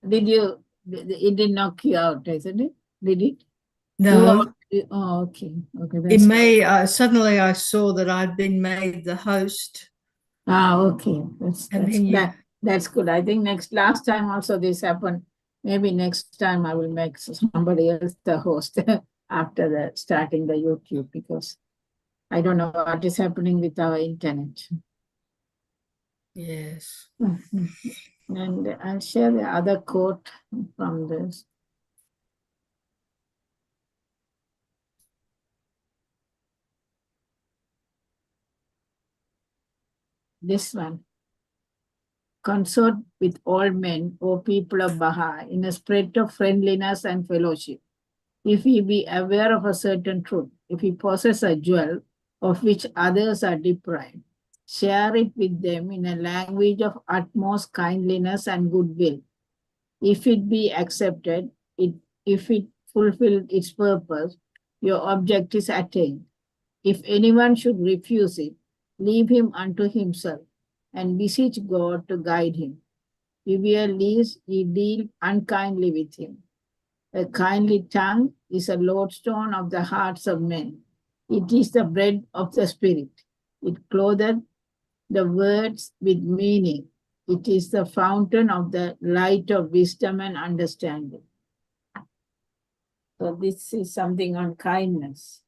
It did knock you out, isn't it? Did it? No. Oh, okay. It may, suddenly I saw that I'd been made the host. Okay. That's good. I think last time also this happened. Maybe next time I will make somebody else the host after starting the YouTube, because I don't know what is happening with our internet. Yes. And I'll share the other quote from this. This one. Consort with all men, O people of Baha, in a spirit of friendliness and fellowship. If he be aware of a certain truth, if he possess a jewel of which others are deprived, share it with them in a language of utmost kindliness and goodwill. If it be accepted, if it fulfill its purpose, your object is attained. If anyone should refuse it, leave him unto himself, and beseech God to guide him. Beware lest ye deal unkindly with him. A kindly tongue is a lodestone of the hearts of men. It is the bread of the spirit. It clotheth the words with meaning. It is the fountain of the light of wisdom and understanding. So this is something on kindness.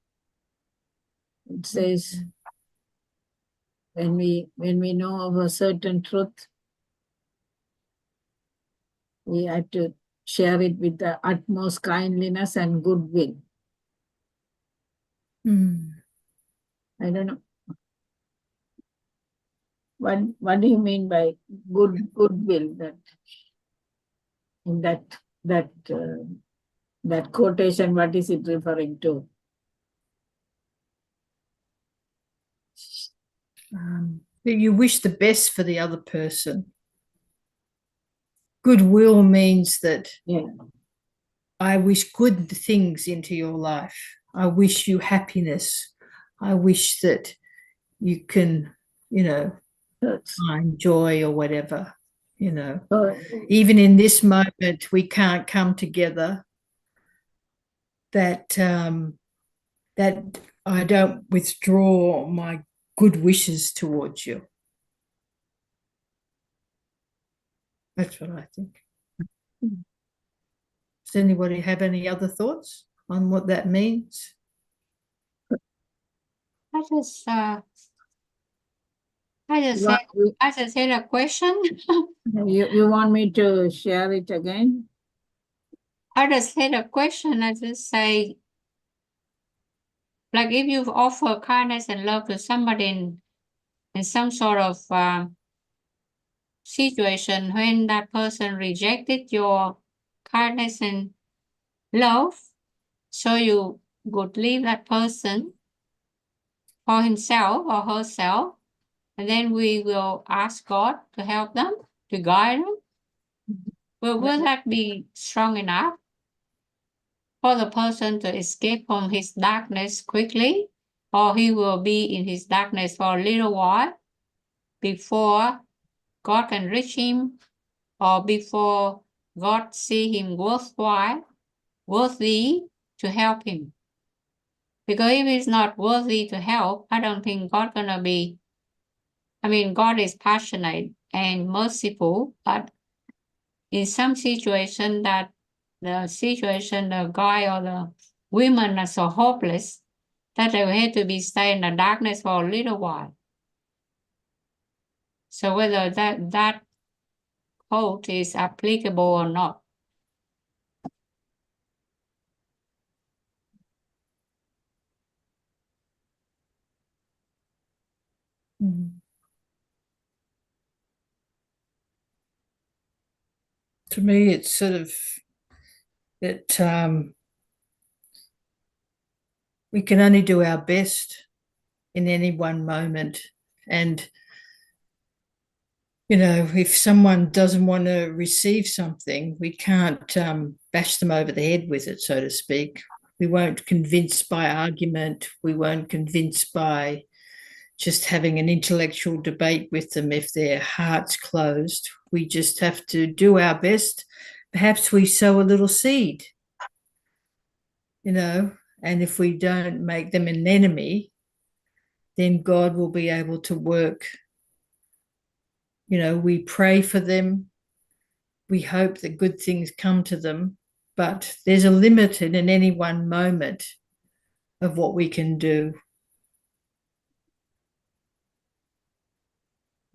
It says, when we know of a certain truth, we have to share it with the utmost kindliness and goodwill. I don't know. What do you mean by goodwill? That quotation, what is it referring to? That you wish the best for the other person. Goodwill means that I wish good things into your life. I wish you happiness. I wish that you can, find joy or whatever, Even in this moment, we can't come together. That I don't withdraw my good wishes towards you. That's what I think. Does anybody have any other thoughts on what that means? I just had a question. You want me to share it again? I just had a question. I just say, like, if you offer kindness and love to somebody in some sort of situation, when that person rejected your kindness and love, so you would leave that person for himself or herself, and then we will ask God to help them, to guide them. But will that be strong enough for the person to escape from his darkness quickly, or he will be in his darkness for a little while before God can reach him, or before God see him worthy to help him? Because if he's not worthy to help, I don't think God gonna be. I mean, God is passionate and merciful, but in some situation the guy or the women are so hopeless that they will have to be stay in the darkness for a little while. So whether that quote is applicable or not. To me, it's sort of that we can only do our best in any one moment, and if someone doesn't want to receive something, we can't bash them over the head with it, so to speak. We won't convince by argument. We won't convince by just having an intellectual debate with them if their heart's closed. We just have to do our best. Perhaps we sow a little seed, and if we don't make them an enemy, then God will be able to work. We pray for them. We hope that good things come to them, but there's a limit in any one moment of what we can do.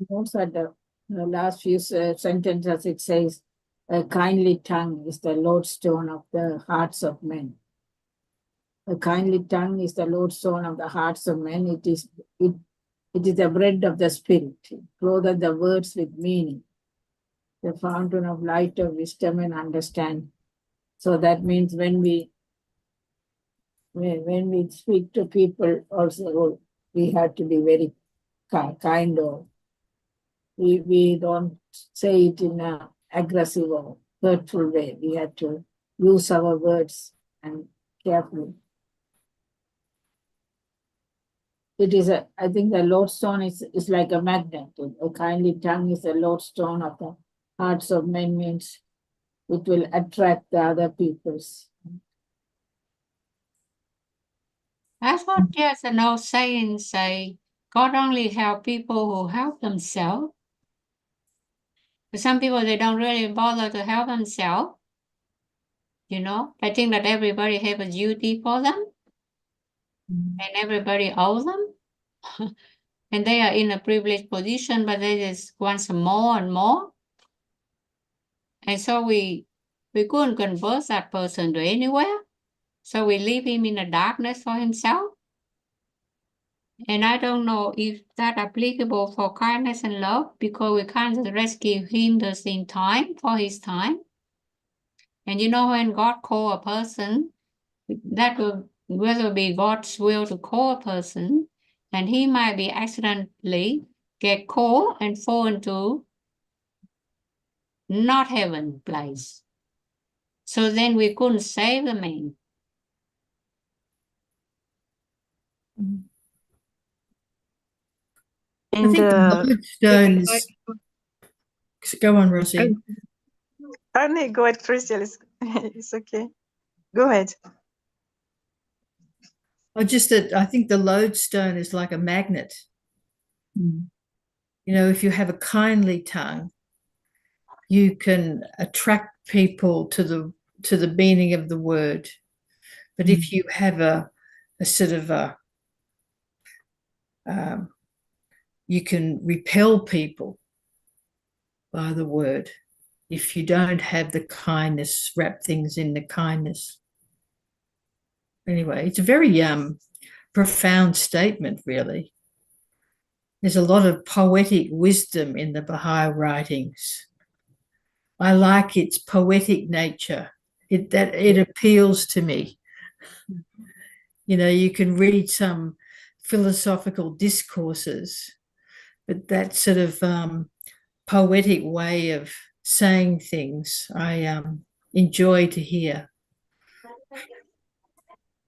Also, at the last few sentences, it says, "A kindly tongue is the lodestone of the hearts of men." A kindly tongue is the lodestone of the hearts of men. It is the bread of the spirit. It clotheth the words with meaning, the fountain of light of wisdom and understanding. So that means when we speak to people, also we have to be very kind, or we don't say it in an aggressive or hurtful way. We have to use our words and carefully. I think the lodestone is like a magnet. A kindly tongue is a lodestone of the hearts of men, means it will attract the other people's. I thought there's an old saying say, God only help people who help themselves. But some people, they don't really bother to help themselves. They think that everybody have a duty for them. And everybody owes them. And they are in a privileged position, but they just want some more and more. And so we couldn't convert that person to anywhere. So we leave him in the darkness for himself. And I don't know if that's applicable for kindness and love, because we can't rescue him the same time for his time. And when God calls a person, that will whether be God's will to call a person, and he might be accidentally get caught and fall into not heaven place. So then we couldn't save the man. I think the lodestones. Go on, Rosie. Go ahead, Crystal. It's okay. Go ahead. I think the lodestone is like a magnet. If you have a kindly tongue, you can attract people to the meaning of the word. But if you have a sort of you can repel people by the word if you don't have the kindness, wrap things in the kindness. Anyway, it's a very profound statement, really. There's a lot of poetic wisdom in the Baha'i writings. I like its poetic nature. It appeals to me. You can read some philosophical discourses, but that sort of poetic way of saying things, I enjoy to hear.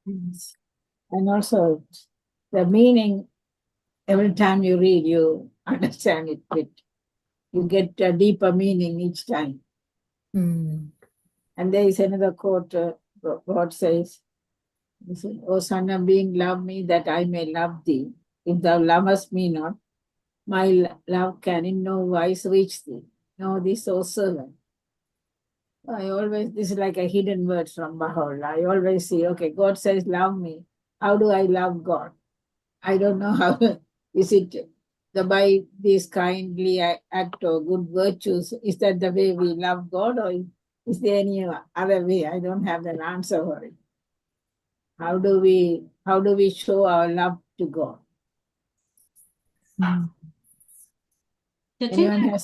And also the meaning, every time you read, you understand it. You get a deeper meaning each time. And there is another quote, God says, "O son of being, love me that I may love thee. If thou lovest me not, my love can in no wise reach thee. Know this, O servant." This is like a hidden word from Baha'u'llah. I always say, okay, God says, love me. How do I love God? I don't know how. Is it by this kindly act or good virtues? Is that the way we love God, or is there any other way? I don't have an answer for it. How do we show our love to God? Yes,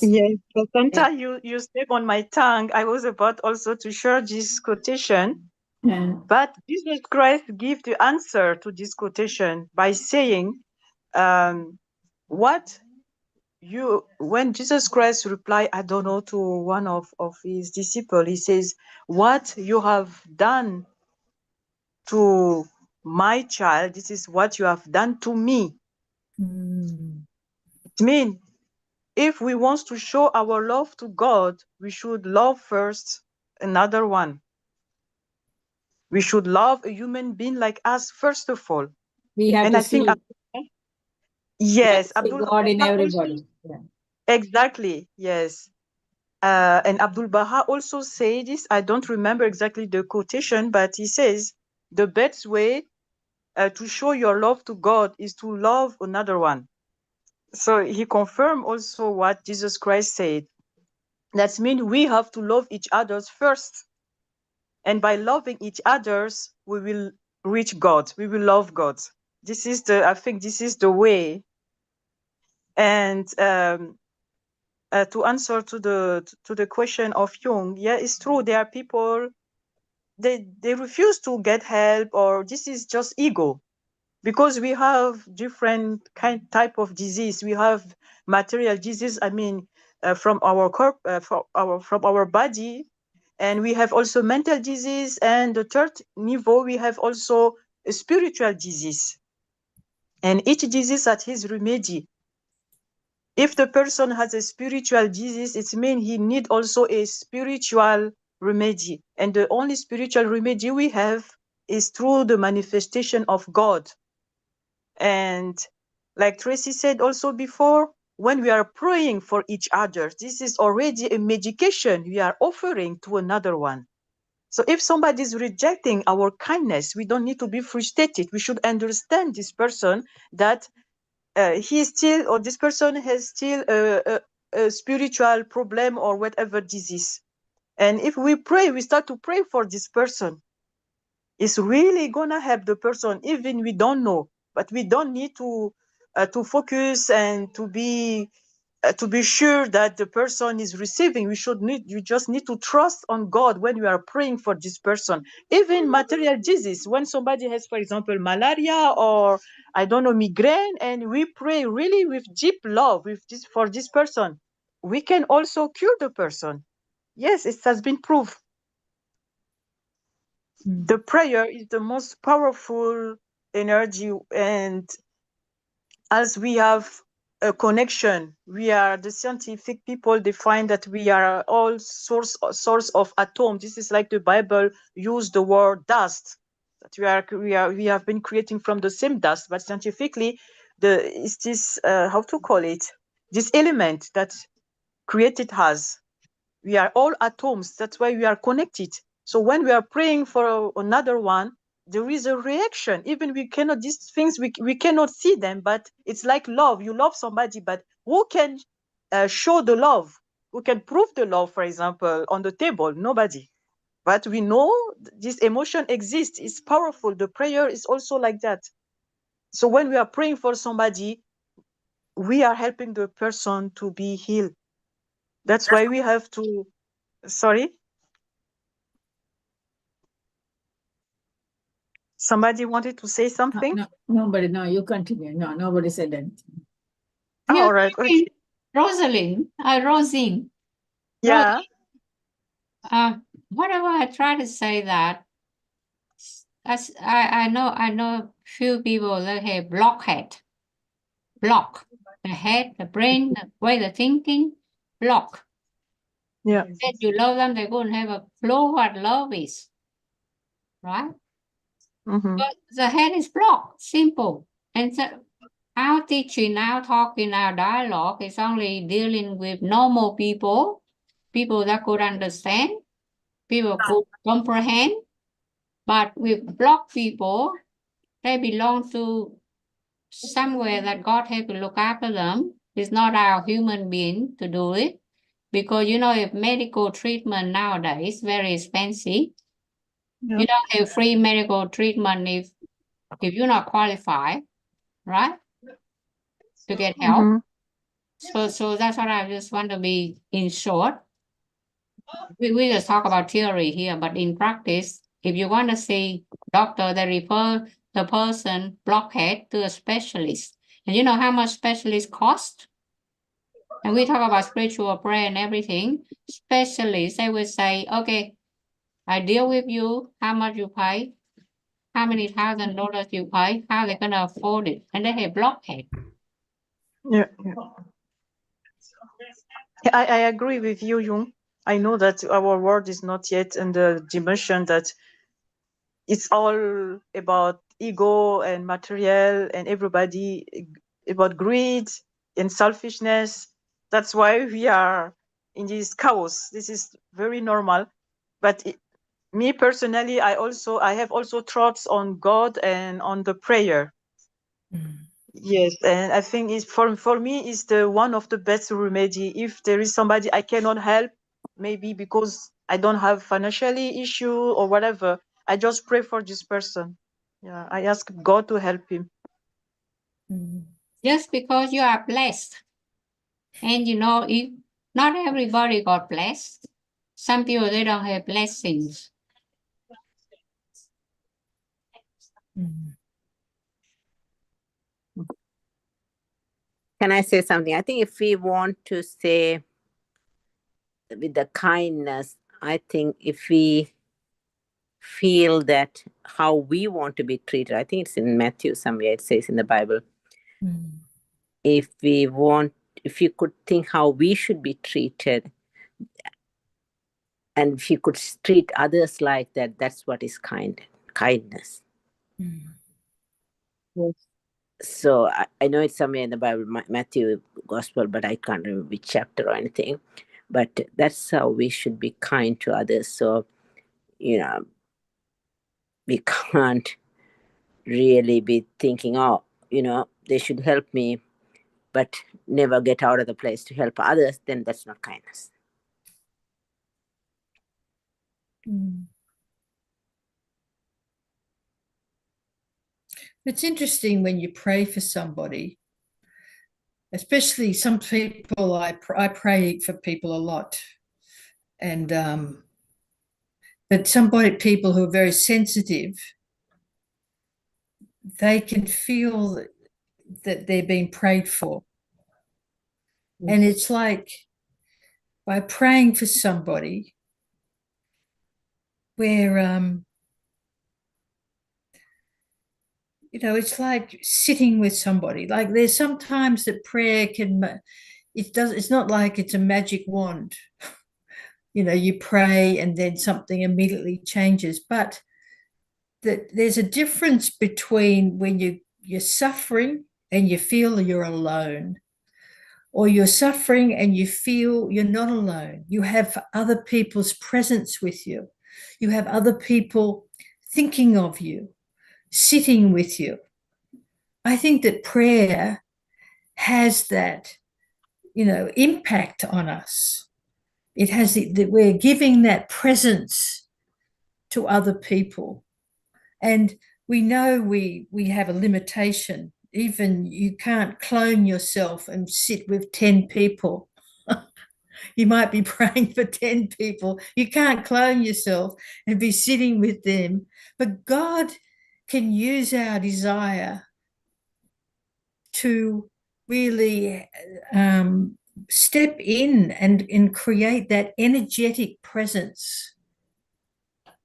Santa, you step on my tongue. I was about also to share this quotation. But Jesus Christ gives the answer to this quotation by saying, what when Jesus Christ replied, I don't know, to one of his disciples, he says, what you have done to my child, this is what you have done to me. It means if we want to show our love to God, we should love first another one. We should love a human being like us first of all. We have And to I think, see, yes, see God in everybody. Yeah. Exactly, yes. And Abdul Baha also said this. I don't remember exactly the quotation, but he says the best way to show your love to God is to love another one. So he confirmed also what Jesus Christ said. That means we have to love each other first. And by loving each other, we will reach God. We will love God. I think this is the way. And to answer to the question of Jung, yeah, it's true. There are people, they refuse to get help, or this is just ego. Because we have different type of disease. We have material disease, I mean, from our from our body, and we have also mental disease, and the third level we have also a spiritual disease. And each disease has his remedy. If the person has a spiritual disease, it means he need also a spiritual remedy. And the only spiritual remedy we have is through the manifestation of God. And like Tracy said also before, when we are praying for each other, this is already a medication we are offering to another one. So if somebody is rejecting our kindness, we don't need to be frustrated. We should understand this person that he still, or this person has still a spiritual problem or whatever disease. And if we pray, we start to pray for this person, it's really gonna help the person, even we don't know. But we don't need to focus and to be sure that the person is receiving. You just need to trust on God when you are praying for this person. Even material disease, when somebody has, for example, malaria or I don't know, migraine, and we pray really with deep love for this person, we can also cure the person. Yes, it has been proved. The prayer is the most powerful energy, and as we have a connection, we are the scientific people, they find that we are all source of atom. This is like the Bible use the word dust, that we have been creating from the same dust, but scientifically is this how to call it, this element that created us. We are all atoms, that's why we are connected. So when we are praying for another one, there is a reaction. Even these things, we cannot see them, but it's like love. You love somebody, but who can show the love? Who can prove the love, for example, on the table? Nobody. But we know this emotion exists. It's powerful. The prayer is also like that. So when we are praying for somebody, we are helping the person to be healed. That's why we have to, sorry? Somebody wanted to say something? No, nobody, no, you continue. No, nobody said anything. Yeah, All right. Okay. Rosine. Yeah. Whatever I try to say that, as I know few people that have blockhead. Block. The head, the brain, the way they're thinking, block. Yeah. If you love them, they're going to have a clue what love is. Right? Mm-hmm. But the head is blocked, simple. And so our teaching, our talking, our dialogue is only dealing with normal people that could understand, people could comprehend. But with blocked people, they belong to somewhere that God has to look after them. It's not our human being to do it. Because, if medical treatment nowadays is very expensive, you don't have free medical treatment if you're not qualified, right? To get help. Mm-hmm. So that's what I just want to be in short. We just talk about theory here, but in practice, if you want to see doctor, they refer the person blockhead to a specialist. And you know how much specialists cost? and we talk about spiritual prayer and everything, specialists, they will say, okay, I deal with you, how much you pay, how many $1,000 you pay, how they're gonna afford it, and they have blockhead. Yeah, yeah. I agree with you, Jung. I know that our world is not yet in the dimension that it's all about ego and material and everybody about greed and selfishness. That's why we are in this chaos. This is very normal. But me personally, I have also thoughts on God and on the prayer. Yes, and I think it's for me is the one of the best remedy. If there is somebody I cannot help, maybe because I don't have financially issue or whatever, I just pray for this person. Yeah, I ask God to help him. Just because you are blessed, and you know, if not everybody got blessed, some people they don't have blessings. Can I say something? I think if we want to say with the kindness, I think if we feel that how we want to be treated, I think it's in Matthew somewhere, it says in the Bible, if you could think how we should be treated, and if you could treat others like that, that's what is kindness. Yes. So I know it's somewhere in the Bible, Matthew Gospel, but I can't remember which chapter or anything. But that's how we should be kind to others. So, you know, we can't really be thinking, oh, you know, they should help me, but never get out of the place to help others. Then that's not kindness. It's interesting when you pray for somebody, especially some people. I pray for people a lot, and but people who are very sensitive, they can feel that they're being prayed for, and it's like by praying for somebody, where you know, it's like sitting with somebody. Like there's sometimes that prayer it's not like it's a magic wand. You know, you pray and then something immediately changes. But that there's a difference between when you're suffering and you feel you're alone, or you're suffering and you feel you're not alone. You have other people's presence with you. You have other people thinking of you, sitting with you. I think that prayer has that, you know, impact on us. It has that we're giving that presence to other people. And we know we have a limitation. Even you can't clone yourself and sit with 10 people. You might be praying for 10 people. You can't clone yourself and be sitting with them. But God can use our desire to really step in and create that energetic presence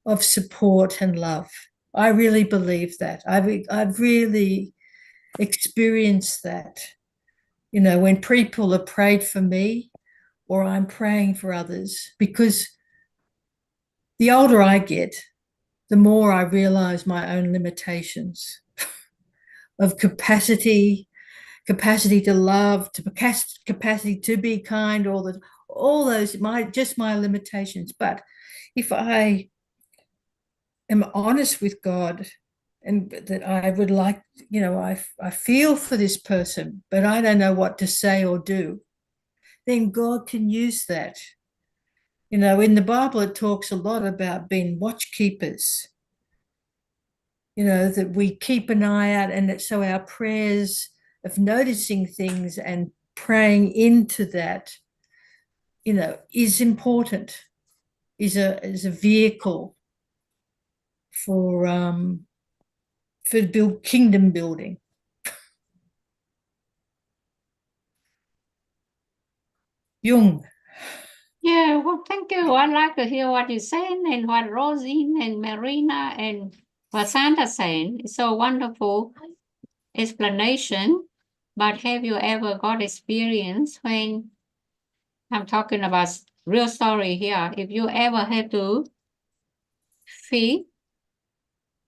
of support and love. I really believe that. I've really experienced that. You know, when people have prayed for me or I'm praying for others, because the older I get, the more I realize my own limitations of capacity to love, to capacity to be kind, all those my limitations. But if I am honest with God, and that I would like, you know, I feel for this person, but I don't know what to say or do, then God can use that. You know, in the Bible, it talks a lot about being watchkeepers, you know, that we keep an eye out, and that so our prayers of noticing things and praying into that, you know, is important, is a vehicle for kingdom building. Jung. Yeah, well, thank you. I'd like to hear what you're saying and what Rosine and Marina and what Santa's saying. It's so wonderful explanation. But have you ever got experience when I'm talking about real story here? If you ever had to feed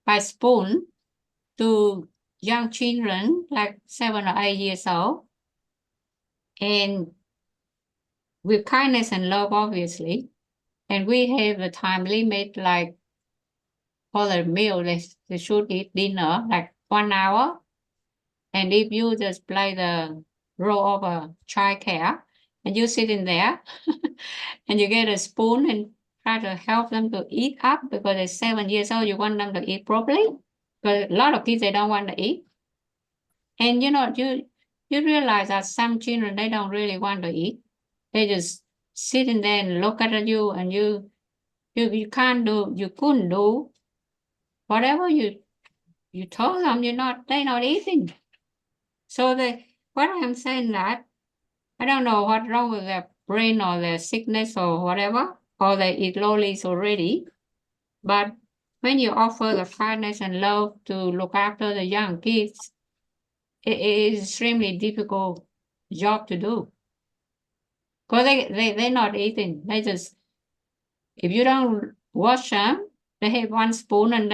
by spoon to young children like 7 or 8 years old, and with kindness and love, obviously, and we have a time limit like for the meal, they should eat dinner like 1 hour. And if you just play the role of a child care and you sit in there and you get a spoon and try to help them to eat up because they're 7 years old, you want them to eat properly. But a lot of kids, they don't want to eat. And you know, you realize that some children, they don't really want to eat. They just sitting there and look at you, and you couldn't do whatever you told them. They're not eating. So what I'm saying that I don't know what's wrong with their brain or their sickness or whatever, or they eat lollies already. But when you offer the kindness and love to look after the young kids, it is extremely difficult job to do. Because they're not eating. They just, if you don't wash them, they have one spoon and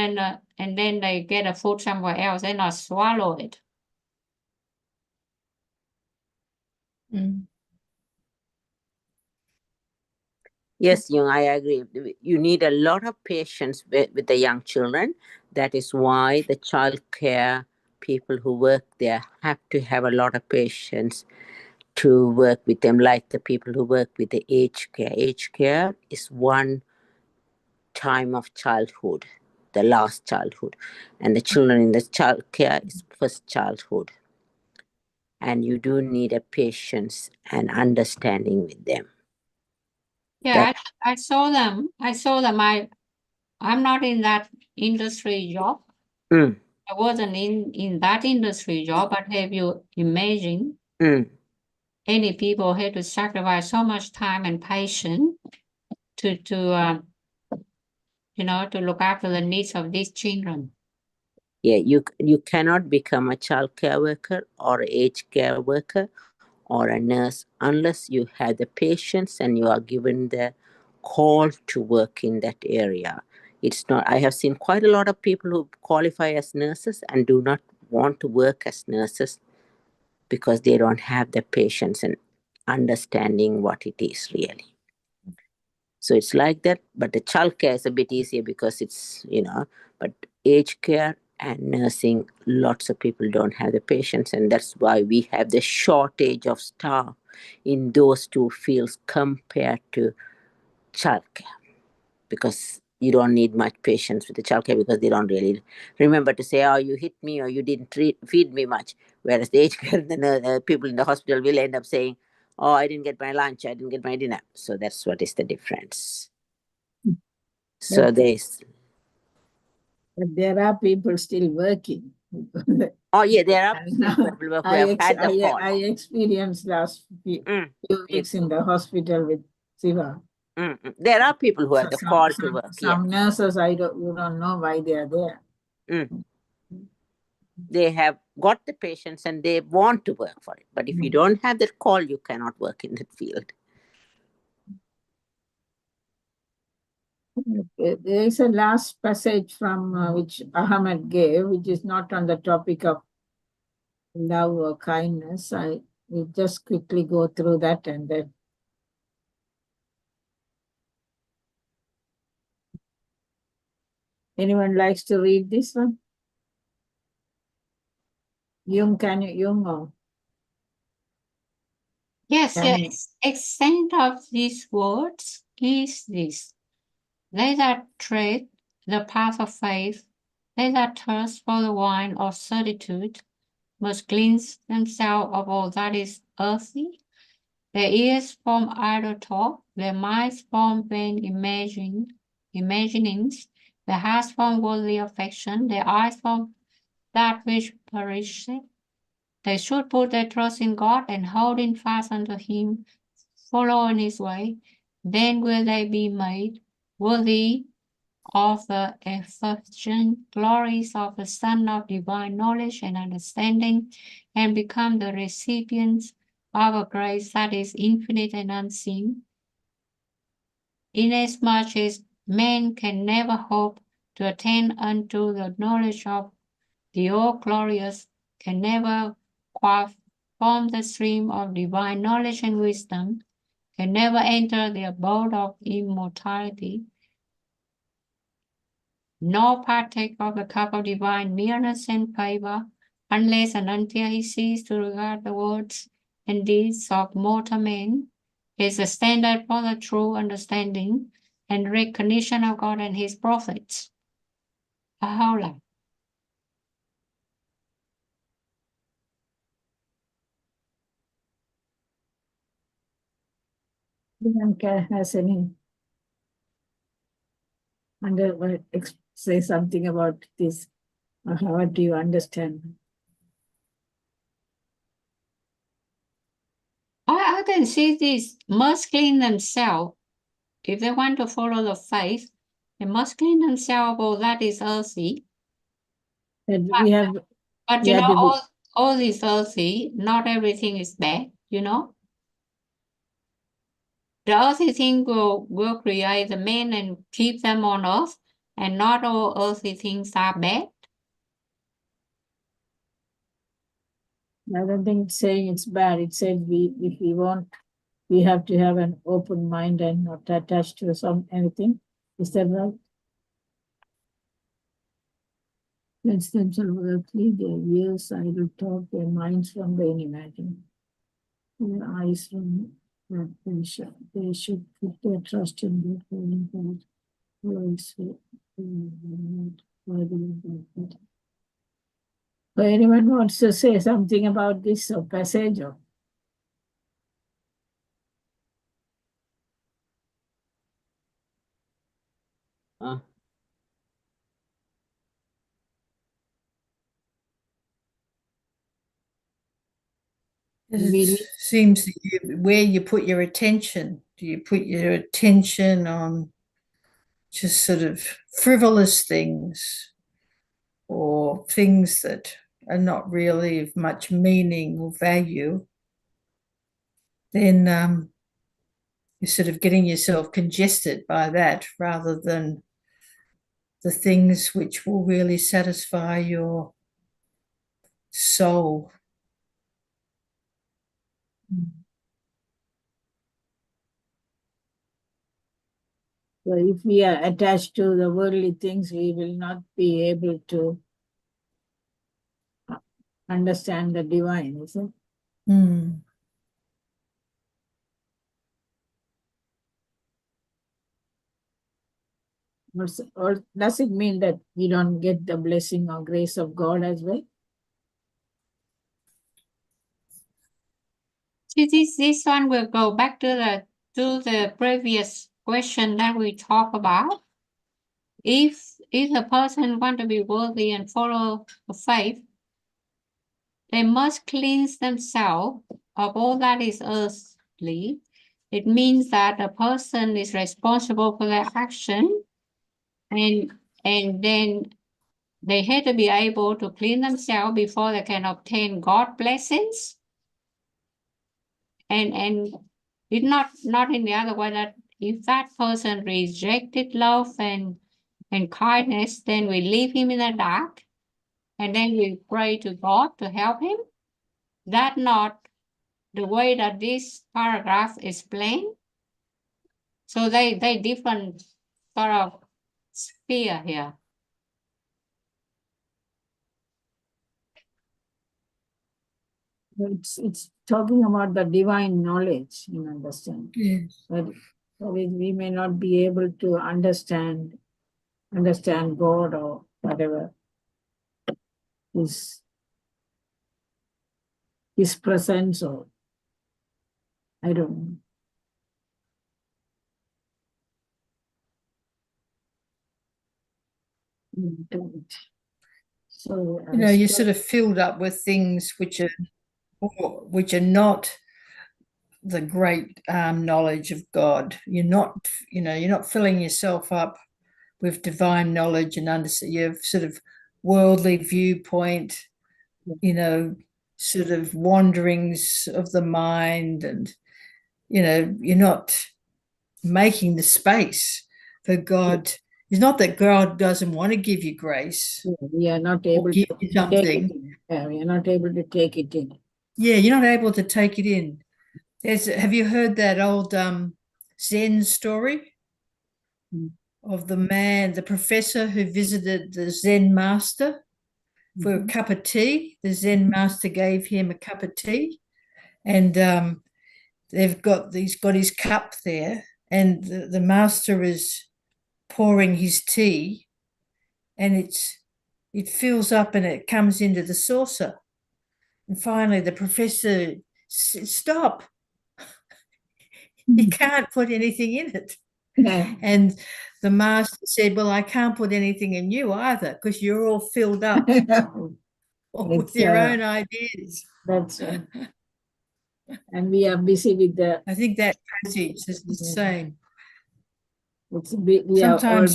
then they get a food somewhere else. They not swallow it. Mm. Yes, Jung, I agree. You need a lot of patience with the young children. That is why the child care people who work there have to have a lot of patience to work with them, like the people who work with the aged care. Aged care is one time of childhood, the last childhood. And the children in the child care is first childhood. And you do need a patience and understanding with them. Yeah, I saw them. I'm not in that industry job. Mm. I wasn't in that industry job, but have you imagined any people had to sacrifice so much time and patience to look after the needs of these children? Yeah, you cannot become a child care worker or aged care worker or a nurse unless you have the patience and you are given the call to work in that area. It's not, I have seen quite a lot of people who qualify as nurses and do not want to work as nurses because they don't have the patience and understanding what it is really. So it's like that, but the child care is a bit easier because it's, but aged care and nursing, lots of people don't have the patience, and that's why we have the shortage of staff in those two fields compared to childcare, because you don't need much patience with the childcare because they don't really remember to say, oh, you hit me or you didn't feed me much, whereas the aged care, the people in the hospital will end up saying, oh, I didn't get my lunch, I didn't get my dinner. So that's what is the difference. So But there are people still working. Oh yeah, there are people who have had the call. I experienced last few weeks in the hospital with Siva. There are people who have the call to work. Some nurses, you don't know why they are there. They have got the patients and they want to work for it. But if you don't have that call, you cannot work in that field. There is a last passage from which Ahmed gave, which is not on the topic of love or kindness. I will just quickly go through that and then. Anyone likes to read this one? Jung, can you, Jung? Or? Yes, yes. Extent of these words is this. They that tread the path of faith, they that thirst for the wine of certitude, must cleanse themselves of all that is earthy, their ears from idle talk, their minds from vain imaginings, their hearts from worldly affection, their eyes from that which perisheth. They should put their trust in God and holding fast unto him follow in his way, then will they be made worthy of the effulgent glories of the Son of divine knowledge and understanding, and become the recipients of a grace that is infinite and unseen. Inasmuch as man can never hope to attain unto the knowledge of the all-glorious, can never quaff from the stream of divine knowledge and wisdom, can never enter the abode of immortality, nor partake of the cup of divine nearness and favor, unless and until he cease to regard the words and deeds of mortal men as a standard for the true understanding and recognition of God and his prophets. How long? Bianca has any say something about this? Or how do you understand? I can see this must clean themselves. If they want to follow the faith, they must clean themselves of all that is earthy. And we have, But you know, all is earthy, not everything is bad, you know. The earthy thing will create the men and keep them on earth, and not all earthy things are bad. I don't think it's saying it's bad. It says if we want, we have to have an open mind and not attached to anything. Is that right? Cleanse themselves earthly, their ears idle talk, their minds from vain imagining, their eyes from that they should put their trust in their holy God. So anyone wants to say something about this passage? Or? It seems that where you put your attention. Do you put your attention on just sort of frivolous things or things that are not really of much meaning or value? Then you're sort of getting yourself congested by that rather than the things which will really satisfy your soul. So if we are attached to the worldly things, we will not be able to understand the divine, is it? Mm. Or does it mean that we don't get the blessing or grace of God as well? See, this one will go back to the previous question that we talked about. If a person want to be worthy and follow the faith, they must cleanse themselves of all that is earthly. It means that a person is responsible for their action, and then they have to be able to clean themselves before they can obtain God's blessings. And it's not in the other way that if that person rejected love and kindness, then we leave him in the dark, and then we pray to God to help him. That's not the way that this paragraph explains. So they different sort of sphere here. It's talking about the divine knowledge, you understand? Yes. But we may not be able to understand God or whatever his presence, or I don't know. So you're sort of filled up with things which are not the great knowledge of God. You're not filling yourself up with divine knowledge and understanding. You have sort of worldly viewpoint, sort of wanderings of the mind, and you're not making the space for God. It's not that God doesn't want to give you grace. We are not able to give you something. take it in. Yeah, we are not able to take it in. Yeah, you're not able to take it in. Have you heard that old Zen story of the professor who visited the Zen master for a cup of tea? The Zen master gave him a cup of tea, and he's got his cup there, and the master is pouring his tea, and it fills up and it comes into the saucer. And finally the professor said, "Stop. You can't put anything in it." Yeah. And the master said, "Well, I can't put anything in you either, because you're all filled up with your own ideas." That's right. And we are busy with the. I think that passage is the same. We sometimes, are all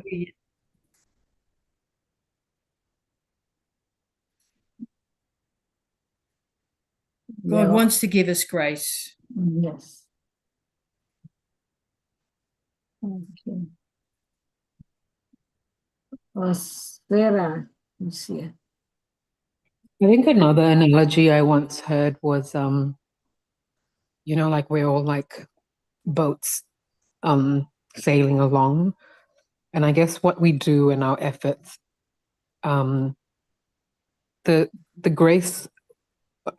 busy. God wants to give us grace. Yes. Okay. Sarah is here. I think another analogy I once heard was, like we're all like boats sailing along. And I guess what we do in our efforts, the grace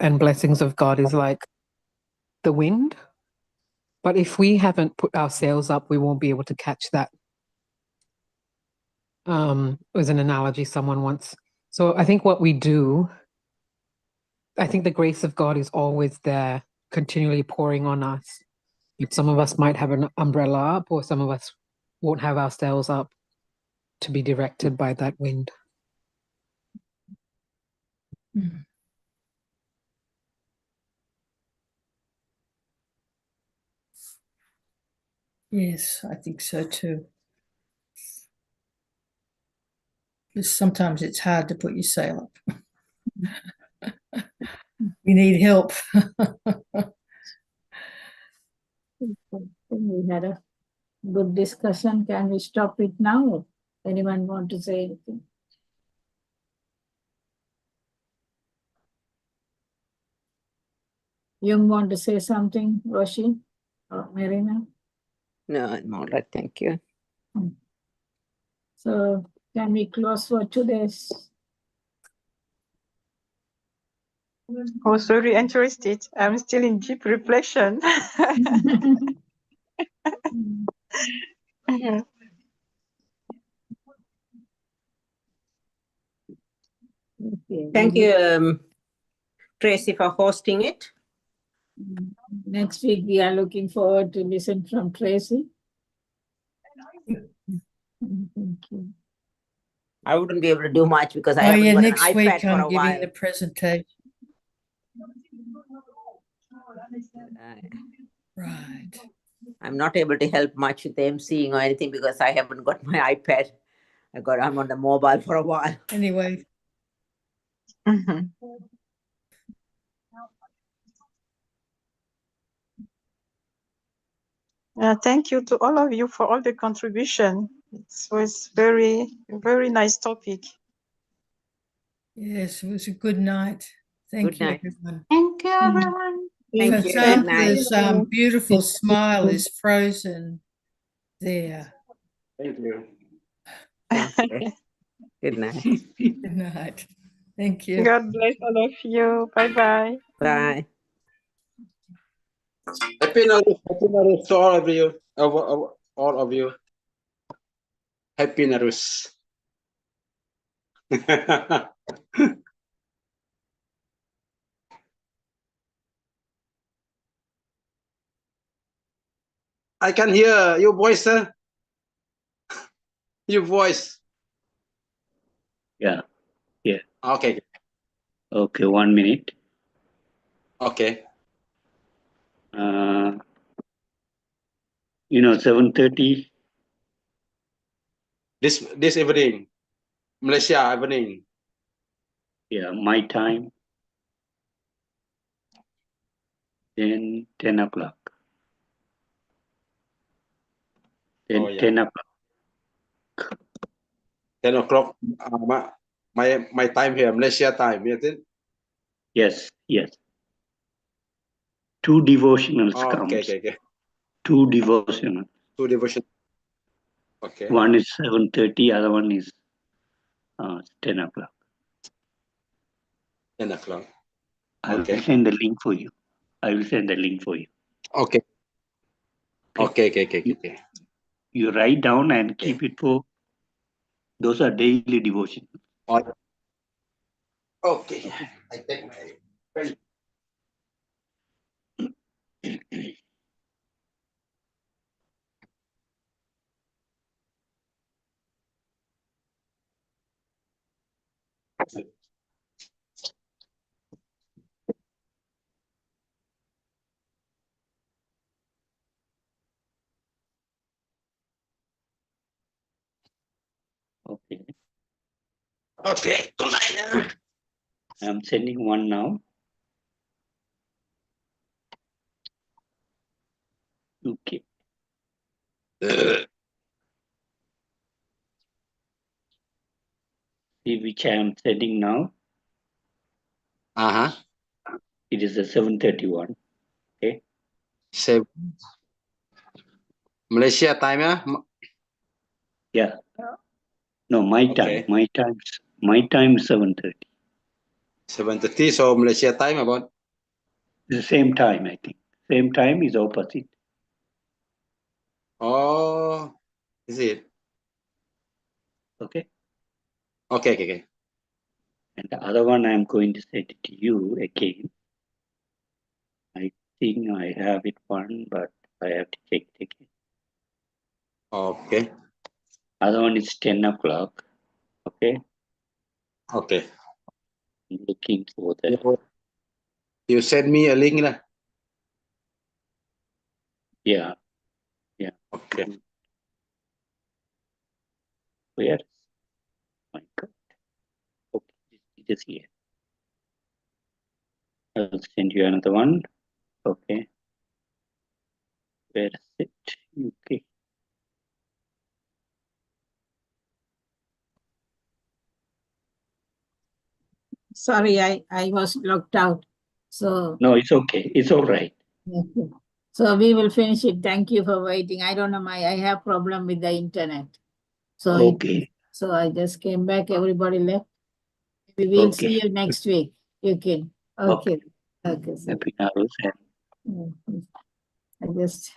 and blessings of God is like the wind. But if we haven't put our sails up, we won't be able to catch that. Was an analogy someone once. So I think what we do, I think the grace of God is always there, continually pouring on us. Some of us might have an umbrella up, or some of us won't have our sails up to be directed by that wind. Yes, I think so too. Because sometimes it's hard to put your sail up. You need help. We had a good discussion. Can we stop it now? Anyone want to say anything? You want to say something, Roshi or Marina? No, I'm all right. Thank you. So can we close for today's? Oh, sorry, interested. I'm still in deep reflection. Okay. Thank you, Tracy, for hosting it. Next week, we are looking forward to listen from Tracy. Thank you. I wouldn't be able to do much because I haven't got next an iPad week for I'm a giving while. the presentation. Right. I'm not able to help much with the emceeing or anything because I haven't got my iPad. I'm on the mobile for a while. Anyway. Thank you to all of you for all the contribution. It was very, very nice topic. Yes, it was a good night. Thank you, everyone. Thank you, everyone. Thank you. Samantha's beautiful smile is frozen there. Thank you. Good night. Good night. Thank you. God bless all of you. Bye-bye. Bye. Happy Narus to all of you. All of you. Happy Narus. I can hear your voice, sir. Your voice. Yeah. Okay. Okay, 1 minute. Okay. 7:30. This evening, Malaysia evening. Yeah, my time. Then 10 o'clock. Then Oh, yeah. 10 o'clock. 10 o'clock. My time here, Malaysia time, isn't it? Yes, yes. 2 devotionals Oh, comes. okay. 2 devotionals. 2 devotion. Okay. One is 7:30, other one is 10 o'clock. 10 o'clock. I will Okay. send the link for you. Okay. Okay. You write down and keep it for, those are daily devotions. Okay. I take my pen. Okay. Okay. I'm sending one now. Okay. See which I am sending now. It is a 7:31. Okay. Malaysia time, yeah? Yeah. No, my time. My time is 7:30. 7:30, so Malaysia time about? The same time, I think. Same time is opposite. Oh, is it? Okay. Okay. And the other one I'm going to send it to you again. I think I have it one, but I have to check it again. Okay. Other one is 10 o'clock. Okay. Okay. I'm looking for that. You send me a link, lah. Yeah. Okay. Where? My God. Okay, it is here. I'll send you another one. Okay. Where is it? Okay. Sorry, I was locked out. So No, it's okay. It's all right. okay. So we will finish it. Thank you for waiting. I don't know, I have problem with the internet. So Okay. so I just came back. Everybody left. We will see you next week. Okay. Okay. So Happy Nowruz. I just